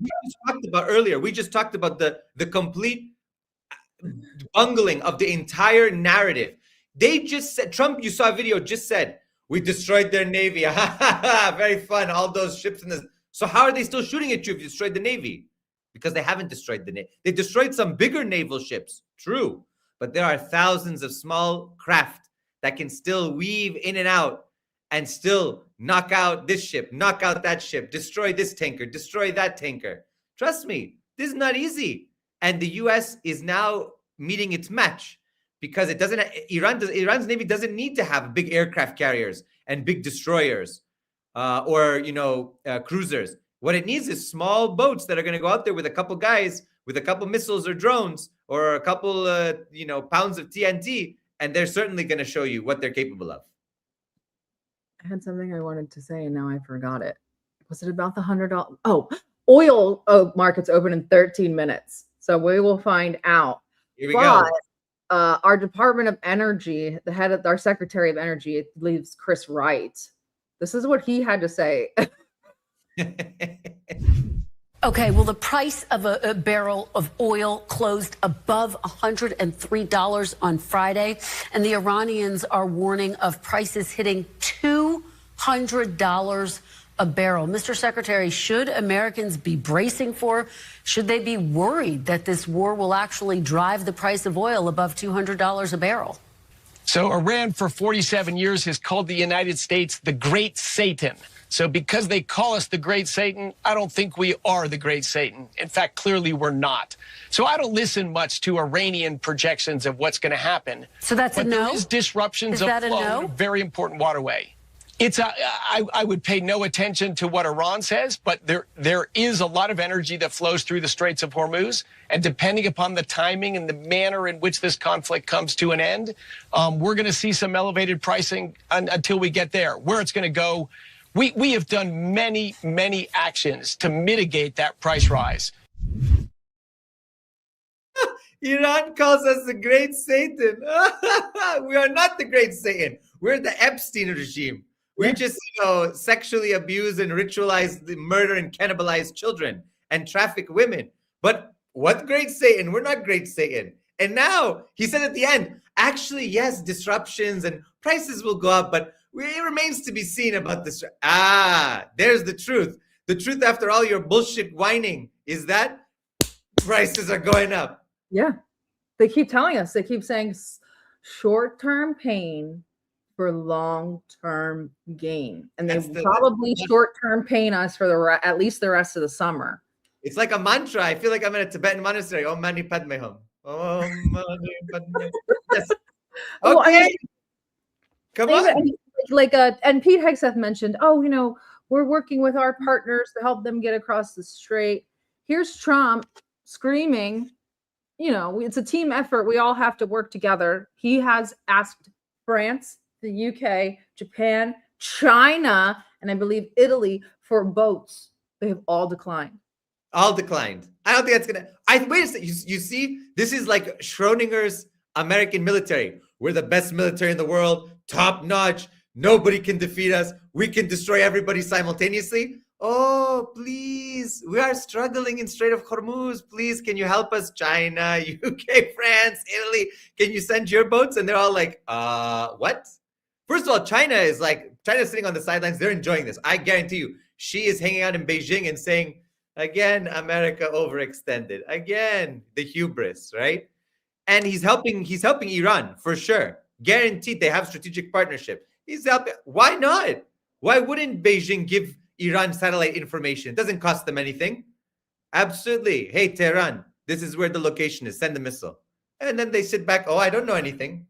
Speaker 8: talked about earlier. We just talked about the complete bungling of the entire narrative. They just said, Trump, you saw a video, just said, we destroyed their Navy. Very fun. All those ships in this. So how are they still shooting at you if you destroyed the Navy? Because they haven't destroyed the Navy. They destroyed some bigger naval ships, true. But there are thousands of small craft that can still weave in and out and still knock out this ship, knock out that ship, destroy this tanker, destroy that tanker. Trust me, this is not easy. And the U.S. is now meeting its match because Iran's Navy doesn't need to have big aircraft carriers and big destroyers or cruisers. What it needs is small boats that are going to go out there with a couple guys, with a couple missiles or drones or a couple pounds of TNT, and they're certainly going to show you what they're capable of.
Speaker 7: I had something I wanted to say and now I forgot it. Was it about the $100? Oh, oil markets open in 13 minutes. So we will find out.
Speaker 8: Here we go.
Speaker 7: Our Department of Energy, the head of our Secretary of Energy, it believes Chris Wright. This is what he had to say.
Speaker 5: Okay, well, the price of a barrel of oil closed above $103 on Friday, and the Iranians are warning of prices hitting $200
Speaker 2: a barrel. Mr. Secretary, should Americans be bracing for, should they be worried that this war will actually drive the price of oil above $200 a barrel?
Speaker 22: So Iran for 47 years has called the United States the Great Satan. So because they call us the Great Satan, I don't think we are the Great Satan. In fact, clearly we're not. So I don't listen much to Iranian projections of what's going to happen.
Speaker 2: So that's a no?
Speaker 22: There is disruptions
Speaker 2: Is that
Speaker 22: of
Speaker 2: a
Speaker 22: flow
Speaker 2: no?
Speaker 22: in a very important waterway. I would pay no attention to what Iran says, but there is a lot of energy that flows through the Straits of Hormuz. And depending upon the timing and the manner in which this conflict comes to an end, we're going to see some elevated pricing until we get there. Where it's going to go, we have done many, many actions to mitigate that price rise.
Speaker 8: Iran calls us the Great Satan. We are not the Great Satan. We're the Epstein regime. We just, sexually abuse and ritualize the murder and cannibalize children and traffic women. But what Great Satan? We're not Great Satan. And now he said at the end, actually, yes, disruptions and prices will go up, but it remains to be seen about this. There's the truth. The truth after all your bullshit whining is that prices are going up.
Speaker 7: Yeah. They keep telling us, they keep saying short-term pain for long-term gain. And they probably short-term pain us for at least the rest of the summer.
Speaker 8: It's like a mantra. I feel like I'm in a Tibetan monastery. Om Mani Padme Hum. Om Mani Padme. Yes. Okay. Come on.
Speaker 7: And Pete Hegseth mentioned, we're working with our partners to help them get across the strait. Here's Trump screaming, it's a team effort. We all have to work together. He has asked France, the UK, Japan, China, and I believe Italy for boats. They have all declined.
Speaker 8: All declined. I don't think that's gonna. Wait a second. You see, this is like Schrodinger's American military. We're the best military in the world, top notch. Nobody can defeat us. We can destroy everybody simultaneously. Oh, please. We are struggling in Strait of Hormuz. Please, can you help us? China, UK, France, Italy. Can you send your boats? And they're all like, what? First of all, China's sitting on the sidelines. They're enjoying this. I guarantee you. She is hanging out in Beijing and saying, again, America overextended. Again, the hubris, right? And he's helping Iran for sure. Guaranteed they have strategic partnership. He's helping. Why not? Why wouldn't Beijing give Iran satellite information? It doesn't cost them anything. Absolutely. Hey, Tehran, this is where the location is. Send the missile. And then they sit back. Oh, I don't know anything.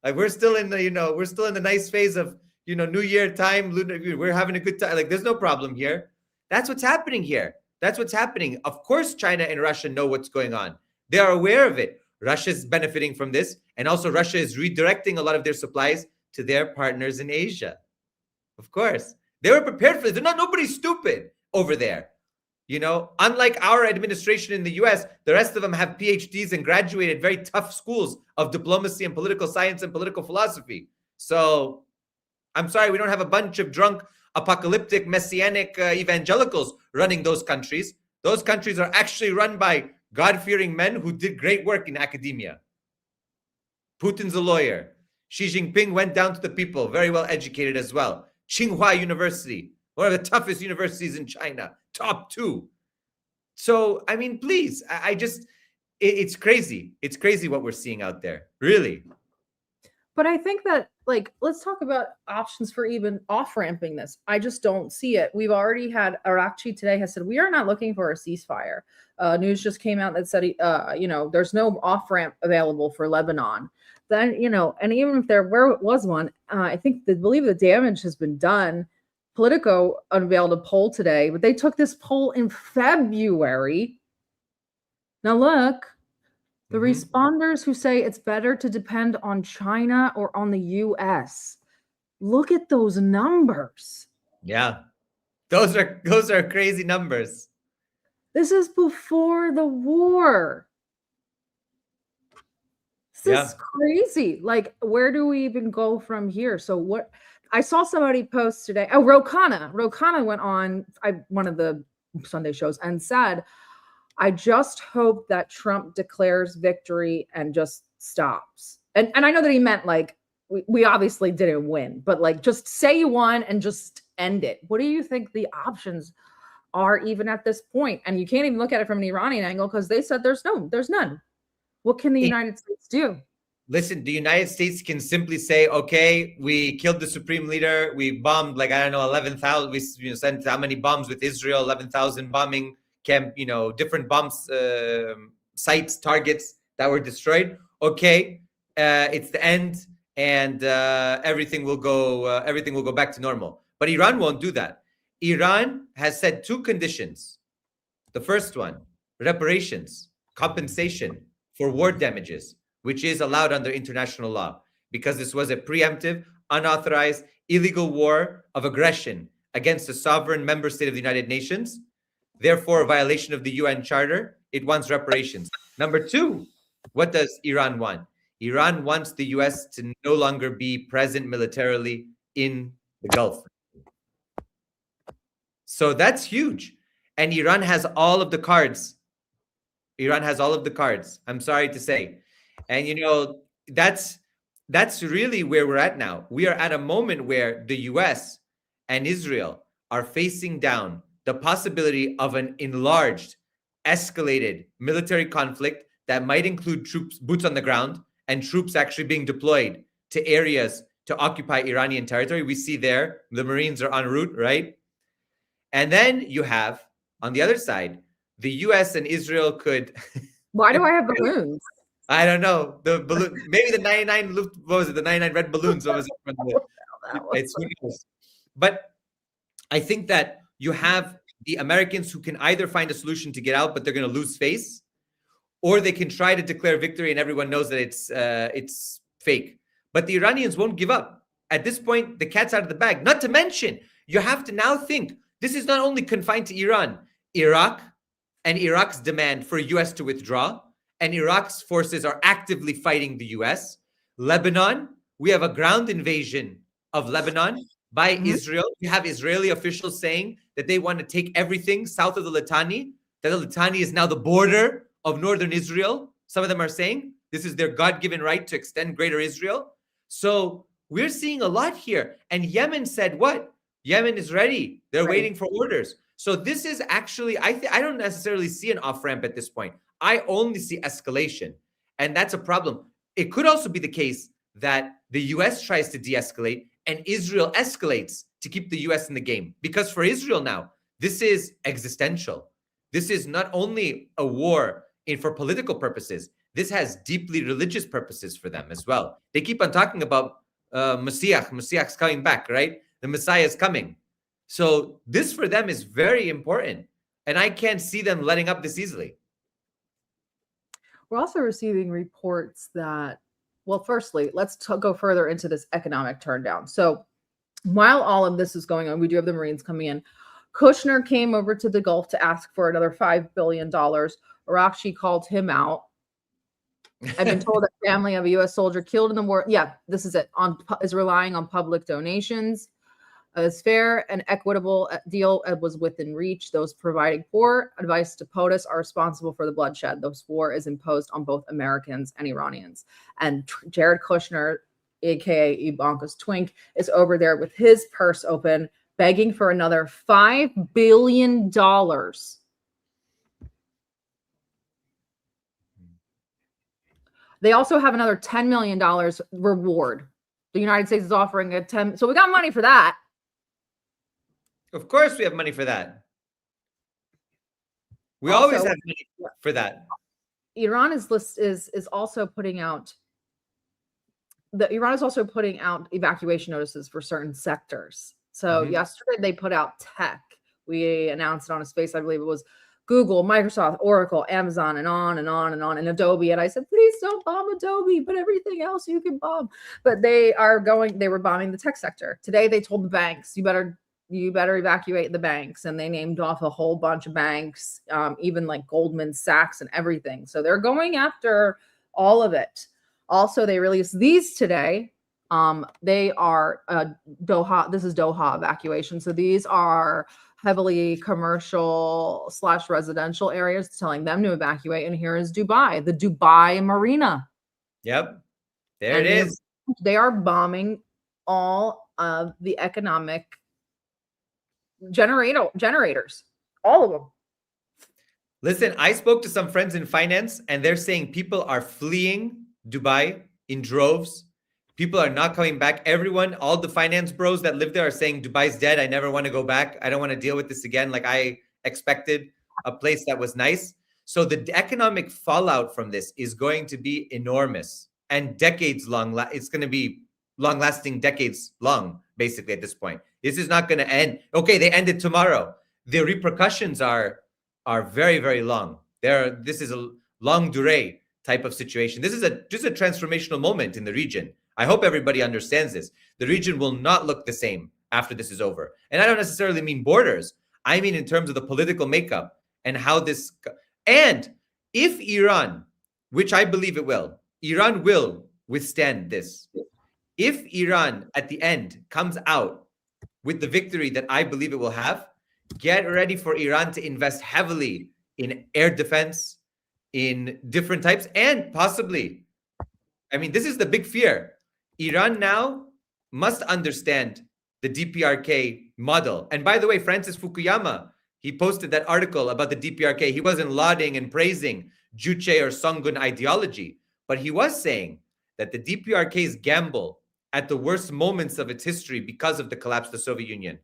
Speaker 8: We're still in the nice phase of, New Year time. We're having a good time. There's no problem here. That's what's happening here. That's what's happening. Of course, China and Russia know what's going on. They are aware of it. Russia's benefiting from this. And also Russia is redirecting a lot of their supplies to their partners in Asia. Of course. They were prepared for this. Nobody's stupid over there. Unlike our administration in the US, the rest of them have PhDs and graduated very tough schools of diplomacy and political science and political philosophy. So I'm sorry, we don't have a bunch of drunk, apocalyptic, messianic evangelicals running those countries. Those countries are actually run by God-fearing men who did great work in academia. Putin's a lawyer. Xi Jinping went down to the people, very well educated as well. Tsinghua University, one of the toughest universities in China, top 2. So, please, it's crazy. It's crazy what we're seeing out there, really.
Speaker 7: But I think that, let's talk about options for even off-ramping this. I just don't see it. We've already had, Arakchi today has said, we are not looking for a ceasefire. News just came out that said, there's no off-ramp available for Lebanon. Then, and even if there was one, I believe the damage has been done. Politico unveiled a poll today, but they took this poll in February. Now look, the responders who say it's better to depend on China or on the US. Look at those numbers.
Speaker 8: Yeah. Those are crazy numbers.
Speaker 7: This is before the war. This is crazy. Where do we even go from here? So what I saw somebody post today. Oh, Rokana went on one of the Sunday shows and said, I just hope that Trump declares victory and just stops. And I know that he meant we obviously didn't win, but just say you won and just end it? What do you think the options are even at this point? And you can't even look at it from an Iranian angle because they said there's none. What can the United States do?
Speaker 8: Listen, the United States can simply say, okay, we killed the supreme leader. We bombed 11,000. We sent how many bombs with Israel? 11,000 bombing camp, different bombs, sites, targets that were destroyed. Okay, it's the end, and everything will go back to normal. But Iran won't do that. Iran has set 2 conditions. The first one, reparations, compensation for war damages, which is allowed under international law, because this was a preemptive, unauthorized, illegal war of aggression against a sovereign member state of the United Nations. Therefore, a violation of the UN Charter. It wants reparations. Number 2, what does Iran want? Iran wants the US to no longer be present militarily in the Gulf. So that's huge. And Iran has all of the cards. I'm sorry to say. And that's really where we're at now. We are at a moment where the US and Israel are facing down the possibility of an enlarged, escalated military conflict that might include troops, boots on the ground, and troops actually being deployed to areas to occupy Iranian territory. We see there, the Marines are en route, right? And then you have, on the other side, the US and Israel could...
Speaker 7: Why do I have balloons?
Speaker 8: I don't know. The balloon, maybe the 99, what was it? The 99 red balloons. What was it? From the, but I think that you have the Americans who can either find a solution to get out, but they're going to lose face, or they can try to declare victory and everyone knows that it's fake. But the Iranians won't give up. At this point, the cat's out of the bag. Not to mention, you have to now think, this is not only confined to Iran, Iraq and Iraq's demand for US to withdraw, and Iraq's forces are actively fighting the US. Lebanon, we have a ground invasion of Lebanon by Israel. You have Israeli officials saying that they want to take everything south of the Litani, that the Litani is now the border of northern Israel. Some of them are saying this is their God-given right to extend greater Israel. So we're seeing a lot here. And Yemen said what? Yemen is ready. They're waiting for orders. So this is actually, I don't necessarily see an off-ramp at this point. I only see escalation. And that's a problem. It could also be the case that the US tries to de-escalate and Israel escalates to keep the US in the game. Because for Israel now, this is existential. This is not only a war for political purposes. This has deeply religious purposes for them as well. They keep on talking about Messiah's coming back, right? The Messiah is coming. So this for them is very important. And I can't see them letting up this easily.
Speaker 7: We're also receiving reports that, well, firstly, let's go further into this economic turndown. So while all of this is going on, we do have the Marines coming in. Kushner came over to the Gulf to ask for another $5 billion. Arakshi called him out. I've been told that family of a U.S. soldier killed in the war. Yeah, this is it. Is relying on public donations. A fair and equitable deal was within reach. Those providing poor advice to POTUS are responsible for the bloodshed. This war is imposed on both Americans and Iranians. And Jared Kushner, aka Ivanka's twink, is over there with his purse open, begging for another $5 billion. They also have another $10 million reward. The United States is offering a 10. So we got money for that.
Speaker 8: Of course we have money for that. We also always have money for that.
Speaker 7: Iran is also putting out evacuation notices for certain sectors. So yesterday they put out tech. We announced it on a space, I believe it was Google, Microsoft, Oracle, Amazon, and on and on and on, and Adobe. And I said, please don't bomb Adobe, but everything else you can bomb. But they were bombing the tech sector. Today they told the banks, you better evacuate the banks. And they named off a whole bunch of banks, even like Goldman Sachs and everything. So they're going after all of it. Also, they released these today. They are Doha. This is Doha evacuation. So these are heavily commercial / residential areas, telling them to evacuate. And here is Dubai, the Dubai Marina.
Speaker 8: Yep. There it is.
Speaker 7: They are bombing all of the economic generators, all of them.
Speaker 8: Listen, I spoke to some friends in finance, and they're saying people are fleeing Dubai in droves. People are not coming back. Everyone, all the finance bros that live there are saying Dubai's dead. I never want to go back. I don't want to deal with this again. Like I expected a place that was nice. So the economic fallout from this is going to be enormous and decades long. It's going to be long lasting, decades long, basically at this point. This is not going to end. Okay, they ended tomorrow. The repercussions are very, very long. This is a long durée type of situation. This is just a transformational moment in the region. I hope everybody understands this. The region will not look the same after this is over. And I don't necessarily mean borders. I mean in terms of the political makeup and how this... And if Iran, which I believe it will, Iran will withstand this. If Iran at the end comes out with the victory that I believe it will have, get ready for Iran to invest heavily in air defense, in different types, and possibly, I mean, this is the big fear. Iran now must understand the DPRK model. And by the way, Francis Fukuyama, he posted that article about the DPRK. He wasn't lauding and praising Juche or Songun ideology, but he was saying that the DPRK's gamble at the worst moments of its history because of the collapse of the Soviet Union,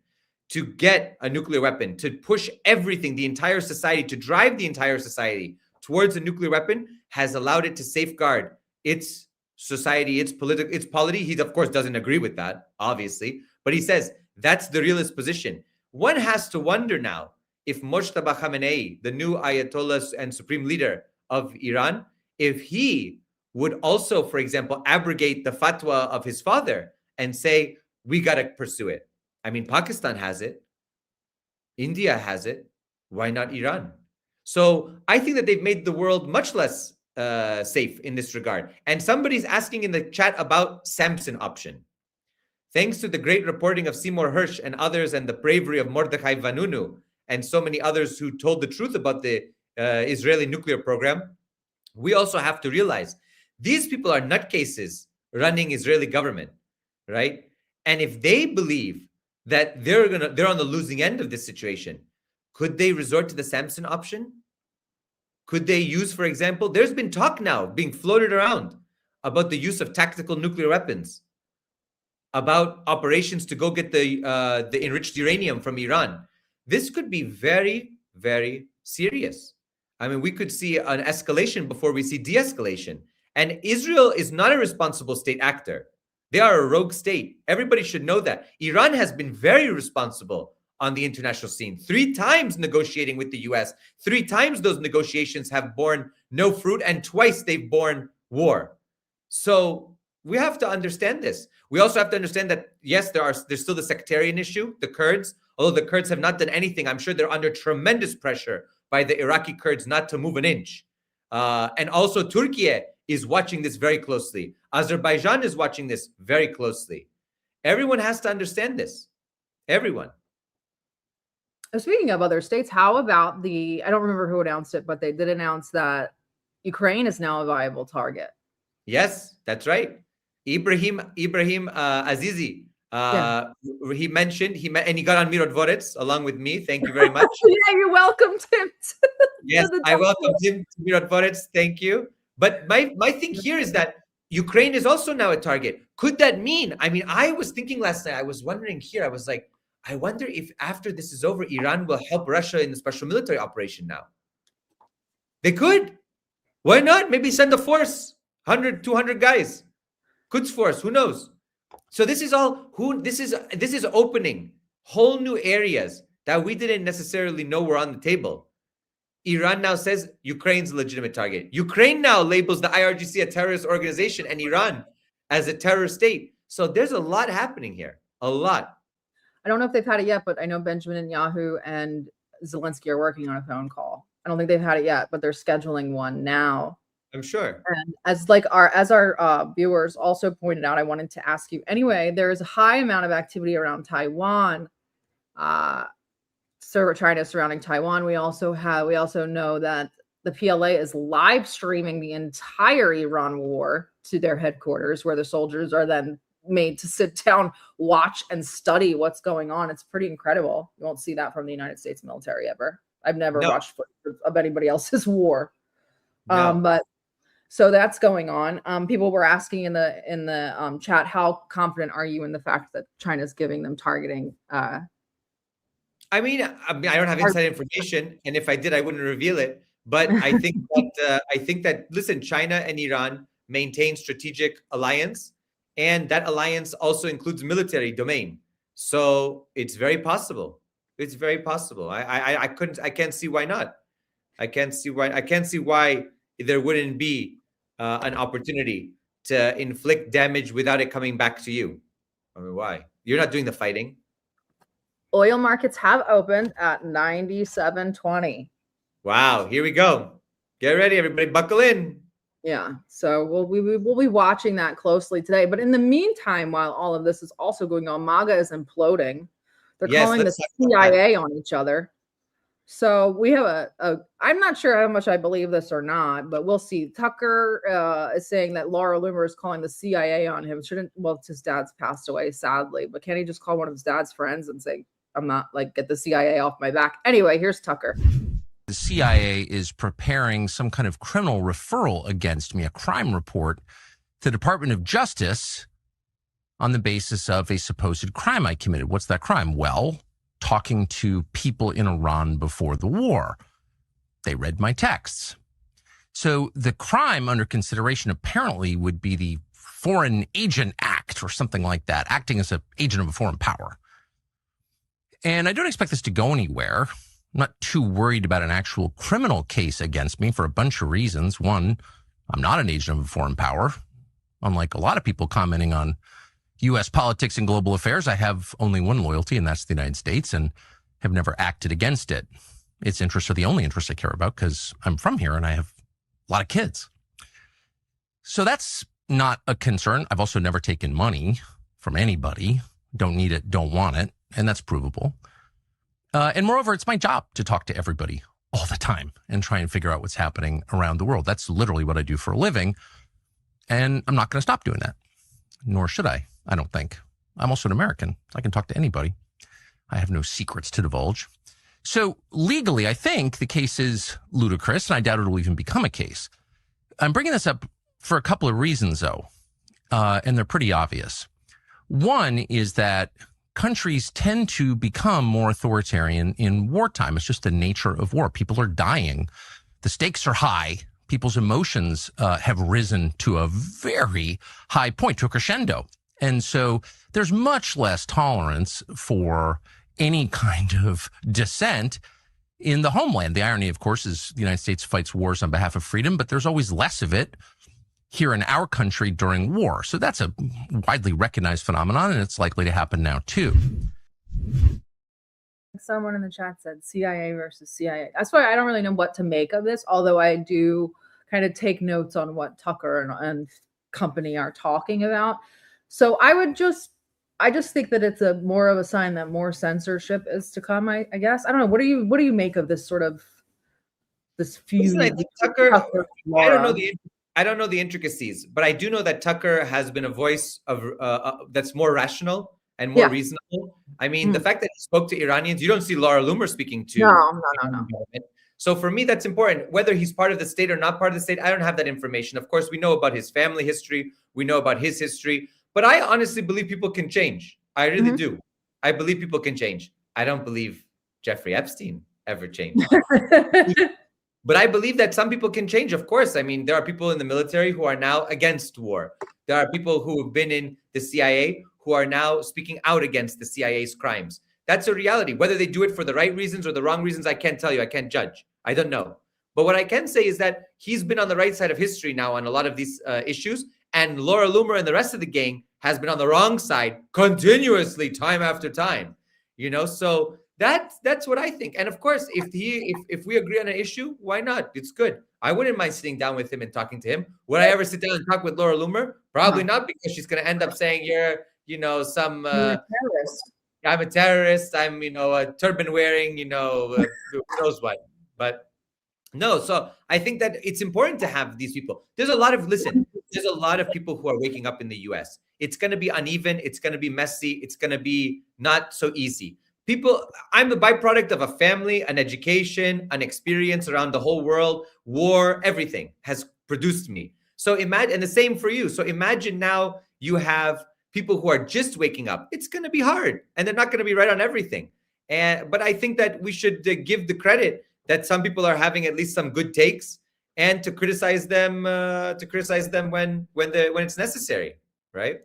Speaker 8: to get a nuclear weapon, to push everything, the entire society, to drive the entire society towards a nuclear weapon, has allowed it to safeguard its society, its polity. He, of course, doesn't agree with that, obviously, but he says that's the realist position. One has to wonder now if Mojtaba Khamenei, the new Ayatollah and supreme leader of Iran, if he would also, for example, abrogate the fatwa of his father and say, we got to pursue it. I mean, Pakistan has it. India has it. Why not Iran? So I think that they've made the world much less safe in this regard. And somebody's asking in the chat about Samson option. Thanks to the great reporting of Seymour Hersh and others, and the bravery of Mordechai Vanunu and so many others who told the truth about the Israeli nuclear program, we also have to realize these people are nutcases running Israeli government, right? And if they believe that they're on the losing end of this situation, could they resort to the Samson option? Could they use, for example, there's been talk now being floated around about the use of tactical nuclear weapons, about operations to go get the enriched uranium from Iran. This could be very, very serious. I mean, we could see an escalation before we see de-escalation. And Israel is not a responsible state actor. They are a rogue state. Everybody should know that. Iran has been very responsible on the international scene, 3 times negotiating with the US. 3 times those negotiations have borne no fruit, and twice they've borne war. So we have to understand this. We also have to understand that, yes, there's still the sectarian issue, the Kurds. Although the Kurds have not done anything, I'm sure they're under tremendous pressure by the Iraqi Kurds not to move an inch. And also Turkey is watching this very closely. Azerbaijan is watching this very closely. Everyone has to understand this. Everyone.
Speaker 7: Speaking of other states, how about I don't remember who announced it, but they did announce that Ukraine is now a viable target.
Speaker 8: Yes, that's right. Ibrahim Azizi. He mentioned, and he got on Miro Dvorets along with me. Thank you very much.
Speaker 7: Yeah, you welcomed him.
Speaker 8: Yes, I welcomed him to Miro Dvorets. Thank you. But my thing here is that Ukraine is also now a target. Could that mean? I mean, I was thinking last night, I was wondering here, I was like, I wonder if after this is over, Iran will help Russia in the special military operation now. They could. Why not? Maybe send a force, 100, 200 guys. Quds force, who knows? So this is all, this is opening whole new areas that we didn't necessarily know were on the table. Iran now says Ukraine's a legitimate target. Ukraine now labels the IRGC a terrorist organization and Iran as a terror state. So there's a lot happening here, a lot.
Speaker 7: I don't know if they've had it yet, but I know Benjamin Netanyahu and Zelensky are working on a phone call. I don't think they've had it yet, but they're scheduling one now.
Speaker 8: I'm sure.
Speaker 7: And as our viewers also pointed out, I wanted to ask you anyway, there is a high amount of activity around Taiwan. China surrounding Taiwan. We also know that the PLA is live streaming the entire Iran war to their headquarters, where the soldiers are then made to sit down, watch, and study what's going on. It's pretty incredible. You won't see that from the United States military ever. I've never watched footage of anybody else's war. But so that's going on. People were asking in the chat, how confident are you in the fact that China's giving them targeting?
Speaker 8: I mean, I don't have inside information, and if I did, I wouldn't reveal it. But I think that listen, China and Iran maintain strategic alliance, and that alliance also includes military domain. So it's very possible. It's very possible. I can't see why not. I can't see why there wouldn't be an opportunity to inflict damage without it coming back to you. I mean, why? You're not doing the fighting.
Speaker 7: Oil markets have opened at 97.20.
Speaker 8: Wow, here we go. Get ready, everybody. Buckle in.
Speaker 7: Yeah, so we'll be watching that closely today. But in the meantime, while all of this is also going on, MAGA is imploding. They're calling the CIA on each other. So we have I'm not sure how much I believe this or not, but we'll see. Tucker is saying that Laura Loomer is calling the CIA on him. His dad's passed away, sadly, but can't he just call one of his dad's friends and say, I'm not, like, get the CIA off my back? Anyway, here's Tucker.
Speaker 3: The CIA is preparing some kind of criminal referral against me, a crime report to the Department of Justice on the basis of a supposed crime I committed. What's that crime? Well, talking to people in Iran before the war. They read my texts. So the crime under consideration apparently would be the Foreign Agent Act or something like that, acting as an agent of a foreign power. And I don't expect this to go anywhere. I'm not too worried about an actual criminal case against me for a bunch of reasons. One, I'm not an agent of a foreign power. Unlike a lot of people commenting on U.S. politics and global affairs, I have only one loyalty, and that's the United States, and have never acted against it. Its interests are the only interests I care about because I'm from here and I have a lot of kids. So that's not a concern. I've also never taken money from anybody. Don't need it, don't want it, and that's provable. And moreover, it's my job to talk to everybody all the time and try and figure out what's happening around the world. That's literally what I do for a living, and I'm not going to stop doing that, nor should I don't think. I'm also an American. I can talk to anybody. I have no secrets to divulge. So legally, I think the case is ludicrous, and I doubt it will even become a case. I'm bringing this up for a couple of reasons, though, and they're pretty obvious. One is that countries tend to become more authoritarian in wartime. It's just the nature of war. People are dying. The stakes are high. People's emotions have risen to a very high point, to a crescendo. And so there's much less tolerance for any kind of dissent in the homeland. The irony, of course, is the United States fights wars on behalf of freedom, but there's always less of it here in our country during war. So that's a widely recognized phenomenon, and it's likely to happen now, too.
Speaker 7: Someone in the chat said CIA versus CIA. That's why I don't really know what to make of this, although I do kind of take notes on what Tucker and company are talking about. So I just think that it's a more of a sign that more censorship is to come, I guess. I don't know. What do you make of this sort of this feud?
Speaker 8: I think Tucker, I don't know the intricacies, but I do know that Tucker has been a voice of that's more rational and more reasonable. I mean, the fact that he spoke to Iranians, you don't see Laura Loomer speaking to.
Speaker 7: No.
Speaker 8: So for me, that's important. Whether he's part of the state or not part of the state, I don't have that information. Of course, we know about his family history. We know about his history. But I honestly believe people can change. I really do. I believe people can change. I don't believe Jeffrey Epstein ever changed. But I believe that some people can change, of course. I mean, there are people in the military who are now against war. There are people who have been in the CIA who are now speaking out against the CIA's crimes. That's a reality. Whether they do it for the right reasons or the wrong reasons, I can't tell you. I can't judge. I don't know. But what I can say is that he's been on the right side of history now on a lot of these issues. And Laura Loomer and the rest of the gang has been on the wrong side continuously, time after time. You know, so that's what I think. And of course, if we agree on an issue, why not? It's good. I wouldn't mind sitting down with him and talking to him. Would I ever sit down and talk with Laura Loomer? Probably not, because she's going to end up saying you're, some terrorist. I'm a terrorist. I'm, a turban wearing, who knows what. But no, so I think that it's important to have these people. There's a lot of, listen, there's a lot of people who are waking up in the US. It's going to be uneven. It's going to be messy. It's going to be not so easy. I'm the byproduct of a family, an education, an experience around the whole world, war, everything has produced me. So imagine, and the same for you. So imagine now you have people who are just waking up. It's going to be hard, and they're not going to be right on everything. But I think that we should give the credit that some people are having at least some good takes, and to criticize them when it's necessary, right?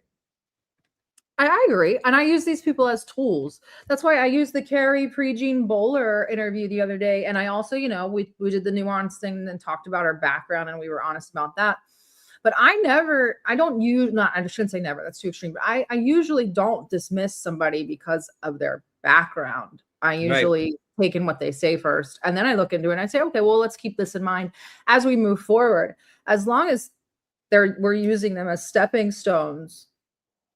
Speaker 7: I agree. And I use these people as tools. That's why I used the Carrie Prejean Bowler interview the other day. And I also, we did the nuance thing and talked about our background, and we were honest about that. But I shouldn't say never, that's too extreme. But I usually don't dismiss somebody because of their background. I usually take in what they say first, and then I look into it and I say, okay, well, let's keep this in mind as we move forward. As long as we're using them as stepping stones,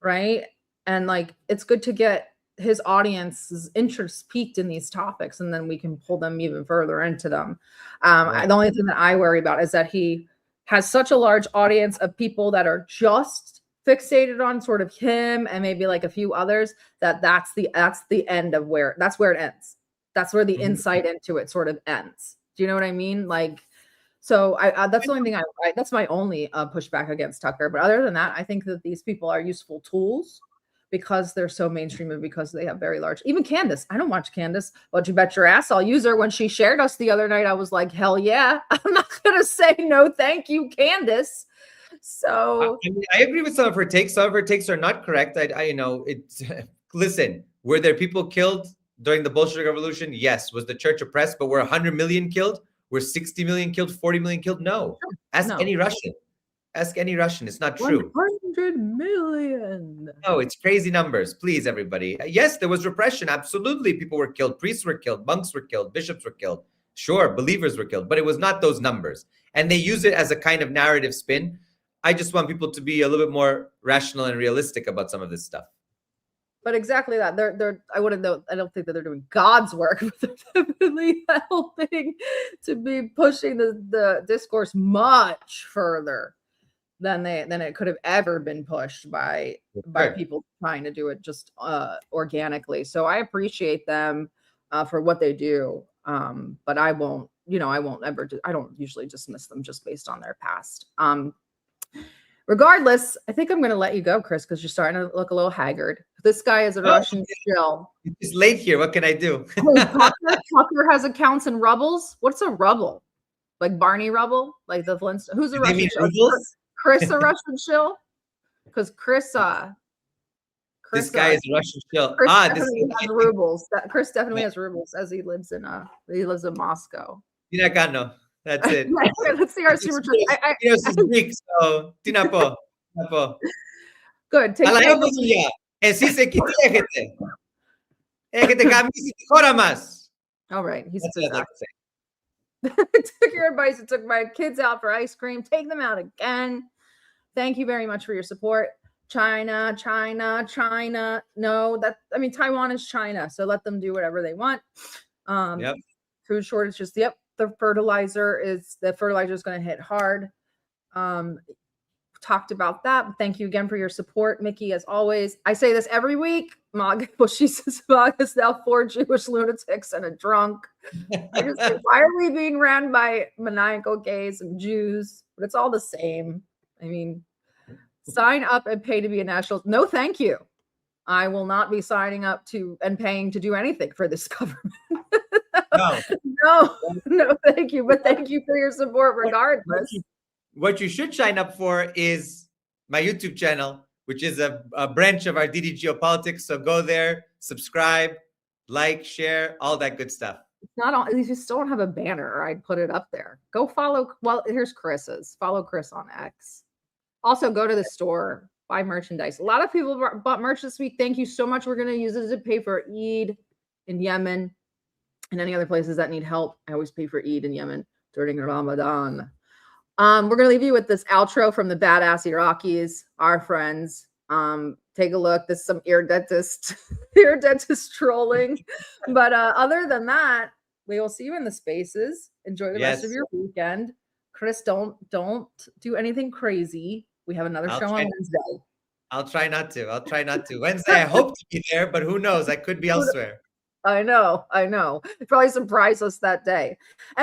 Speaker 7: right? And like, it's good to get his audience's interest peaked in these topics, and then we can pull them even further into them. The only thing that I worry about is that he has such a large audience of people that are just fixated on sort of him and maybe like a few others, that's the end of that's where it ends. That's where the insight into it sort of ends. Do you know what I mean? Like, so that's the only thing that's my only pushback against Tucker. But other than that, I think that these people are useful tools because they're so mainstream and because they have very large, even Candace. I don't watch Candace, but you bet your ass I'll use her. When she shared us the other night, I was like, hell yeah. I'm not going to say no, thank you, Candace. So
Speaker 8: I agree with some of her takes. Some of her takes are not correct. Listen, were there people killed during the Bolshevik Revolution? Yes. Was the church oppressed? But were 100 million killed? Were 60 million killed? 40 million killed? No. Ask any Russian. Ask any Russian. It's not true.
Speaker 7: 100 million.
Speaker 8: No, it's crazy numbers. Please, everybody. Yes, there was repression. Absolutely. People were killed. Priests were killed. Monks were killed. Bishops were killed. Sure, believers were killed. But it was not those numbers. And they use it as a kind of narrative spin. I just want people to be a little bit more rational and realistic about some of this stuff.
Speaker 7: But exactly that. I don't think that they're doing God's work, but they're definitely helping to be pushing the discourse much further than it could have ever been pushed by people trying to do it just organically. So I appreciate them for what they do. But I don't usually dismiss them just based on their past. Regardless, I think I'm going to let you go, Chris, because you're starting to look a little haggard. This guy is a Russian shill.
Speaker 8: It's late here. What can I do?
Speaker 7: Tucker has accounts in Rubbles. What's a Rubble? Like Barney Rubble? Like the Flintstones? Who's a Russian shill? Chris a Russian shill? Because Chris,
Speaker 8: this guy is a Russian shill.
Speaker 7: Chris definitely has rubles. Chris definitely has rubles as he lives in Moscow.
Speaker 8: That's it.
Speaker 7: Let's see our super chat.
Speaker 8: This is Greek, so tinapo.
Speaker 7: Good. Take care. All right. He took your advice and took my kids out for ice cream. Take them out again. Thank you very much for your support. China. No, Taiwan is China, so let them do whatever they want. Food shortages. Yep. The fertilizer is going to hit hard. Talked about that. Thank you again for your support, Mickey, as always. I say this every week. She says Mag is now 4 Jewish lunatics and a drunk. I just think, why are we being ran by maniacal gays and Jews? But it's all the same. I mean, sign up and pay to be a national. No, thank you. I will not be signing up to and paying to do anything for this government. No, thank you. But thank you for your support regardless.
Speaker 8: What you should sign up for is my YouTube channel, which is a branch of our DD Geopolitics. So go there, subscribe, like, share, all that good stuff.
Speaker 7: It's not all, you still don't have a banner. I'd put it up there. Go follow. Well, here's Chris's. Follow Chris on X. Also, go to the store, buy merchandise. A lot of people bought merch this week. Thank you so much. We're going to use it to pay for Eid in Yemen and any other places that need help. I always pay for Eid in Yemen during Ramadan. We're going to leave you with this outro from the Badass Iraqis, our friends. Take a look. This is some ear dentist trolling. But other than that, we will see you in the spaces. Enjoy the rest of your weekend. Chris, don't do anything crazy. We have another show on Wednesday.
Speaker 8: I'll try not to. Wednesday, I hope to be there, but who knows? I could be elsewhere.
Speaker 7: I know. Probably surprise us that day.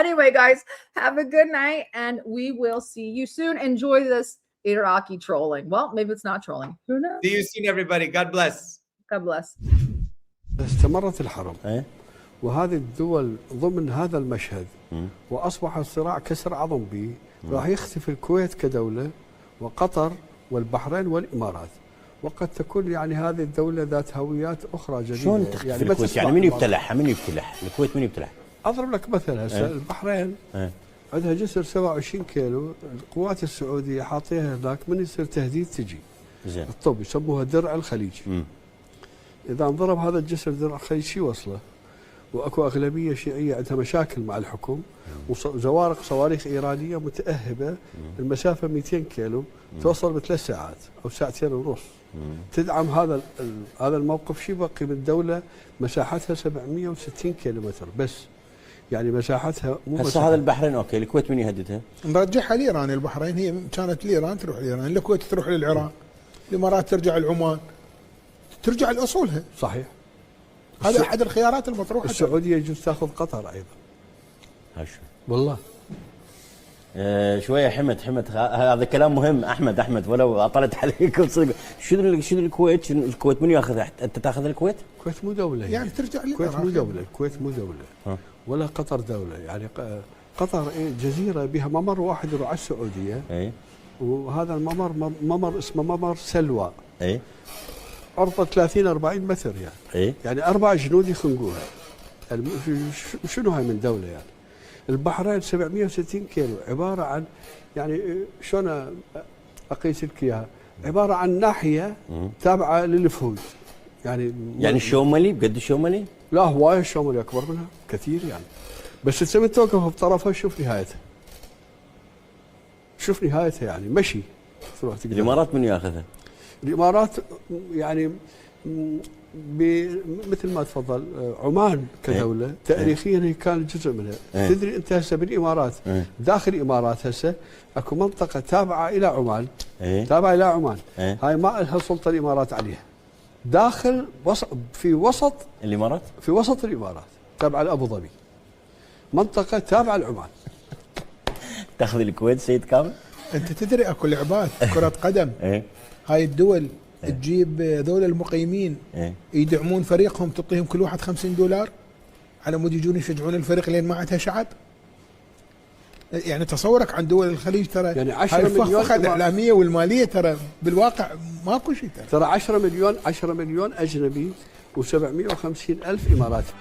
Speaker 7: Anyway, guys, have a good night, and we will see you soon. Enjoy this Iraqi trolling. Well, maybe it's not trolling. Who knows?
Speaker 8: See you soon, everybody. God bless.
Speaker 7: God bless.
Speaker 4: استمرت الحرب وهذه الدول ضمن هذا المشهد وأصبح الصراع كسر عظم به. راح يختفي الكويت كدولة وقطر والبحرين والإمارات، وقد تكون يعني هذه الدولة ذات هويات أخرى جديدة.
Speaker 6: شلون تختفي يعني الكويت؟ يعني من يبتلعها؟ الكويت من يبتلعها؟
Speaker 4: أضرب لك مثل هسه البحرين عندها جسر 27 كيلو، القوات السعودية حاطيها هناك من يصير تهديد تجي.
Speaker 6: زين.
Speaker 4: الطب يسموها درع الخليج. إذا انضرب هذا الجسر درع الخليج شي وصله؟ واكو اغلبيه شيعيه عندها مشاكل مع الحكم، وزوارق صواريخ ايرانيه متاهبه المسافه 200 كيلو توصل بثلاث ساعات او ساعتين ونص. تدعم هذا الموقف. شي بقي من دوله مساحتها 760 كيلومتر بس، يعني مساحتها مو
Speaker 6: هسه هذا البحرين اوكي، الكويت من يهددها؟
Speaker 23: نرجعها لايران. البحرين هي كانت لايران تروح لايران، الكويت تروح للعراق، الامارات ترجع لعمان، ترجع لاصولها.
Speaker 4: صحيح.
Speaker 23: هذا احد الخيارات المطروحه.
Speaker 4: السعوديه يجوز تاخذ قطر ايضا.
Speaker 6: هشو
Speaker 4: والله.
Speaker 6: شويه حمد هذا كلام مهم. احمد ولو اطلت عليكم صدق. شنو الكويت من ياخذها؟ انت تاخذ الكويت؟
Speaker 4: الكويت مو دوله
Speaker 23: يعني ترجع
Speaker 4: الكويت مو دوله ولا قطر دوله. يعني قطر جزيره بها ممر واحد يروح على السعوديه. وهذا الممر ممر اسمه ممر سلوى. عرضه 30-40 متر يعني. يعني 4 جنود يخنقوها. شنو هاي من دوله يعني؟ البحرين 760 كيلو، عباره عن يعني شلون اقيس لك اياها؟ عباره عن ناحيه تابعه للفهود. يعني
Speaker 6: الشوملي بقد الشوملي؟
Speaker 4: لا هوايه الشوملي اكبر منها كثير يعني. بس انت من توقف بطرفها شوف نهايتها يعني مشي تروح تقدر.
Speaker 6: الامارات من ياخذها؟
Speaker 4: الامارات يعني مثل ما تفضل عمان كدوله تاريخيا هي كانت جزء منها. تدري انت هسه بالامارات داخل الامارات هسه اكو منطقه تابعه الى عمان. تابعه الى عمان. هاي ما لها سلطه الامارات عليها. داخل في وسط
Speaker 6: الامارات؟
Speaker 4: في وسط الامارات تابعه لابو ظبي. منطقه تابعه لعمان.
Speaker 6: تاخذ الكويت سيد كامل؟
Speaker 23: انت تدري اكو لعبات كره قدم. هاي الدول تجيب ذول المقيمين يدعمون فريقهم، تعطيهم كل واحد $50 على مود يجون يشجعون الفريق لين ما عندها شعب. يعني تصورك عن دول الخليج ترى
Speaker 4: يعني 10 مليون
Speaker 23: الاعلاميه والماليه ترى بالواقع ماكو شيء.
Speaker 4: ترى 10 مليون اجنبي و750,000 اماراتي.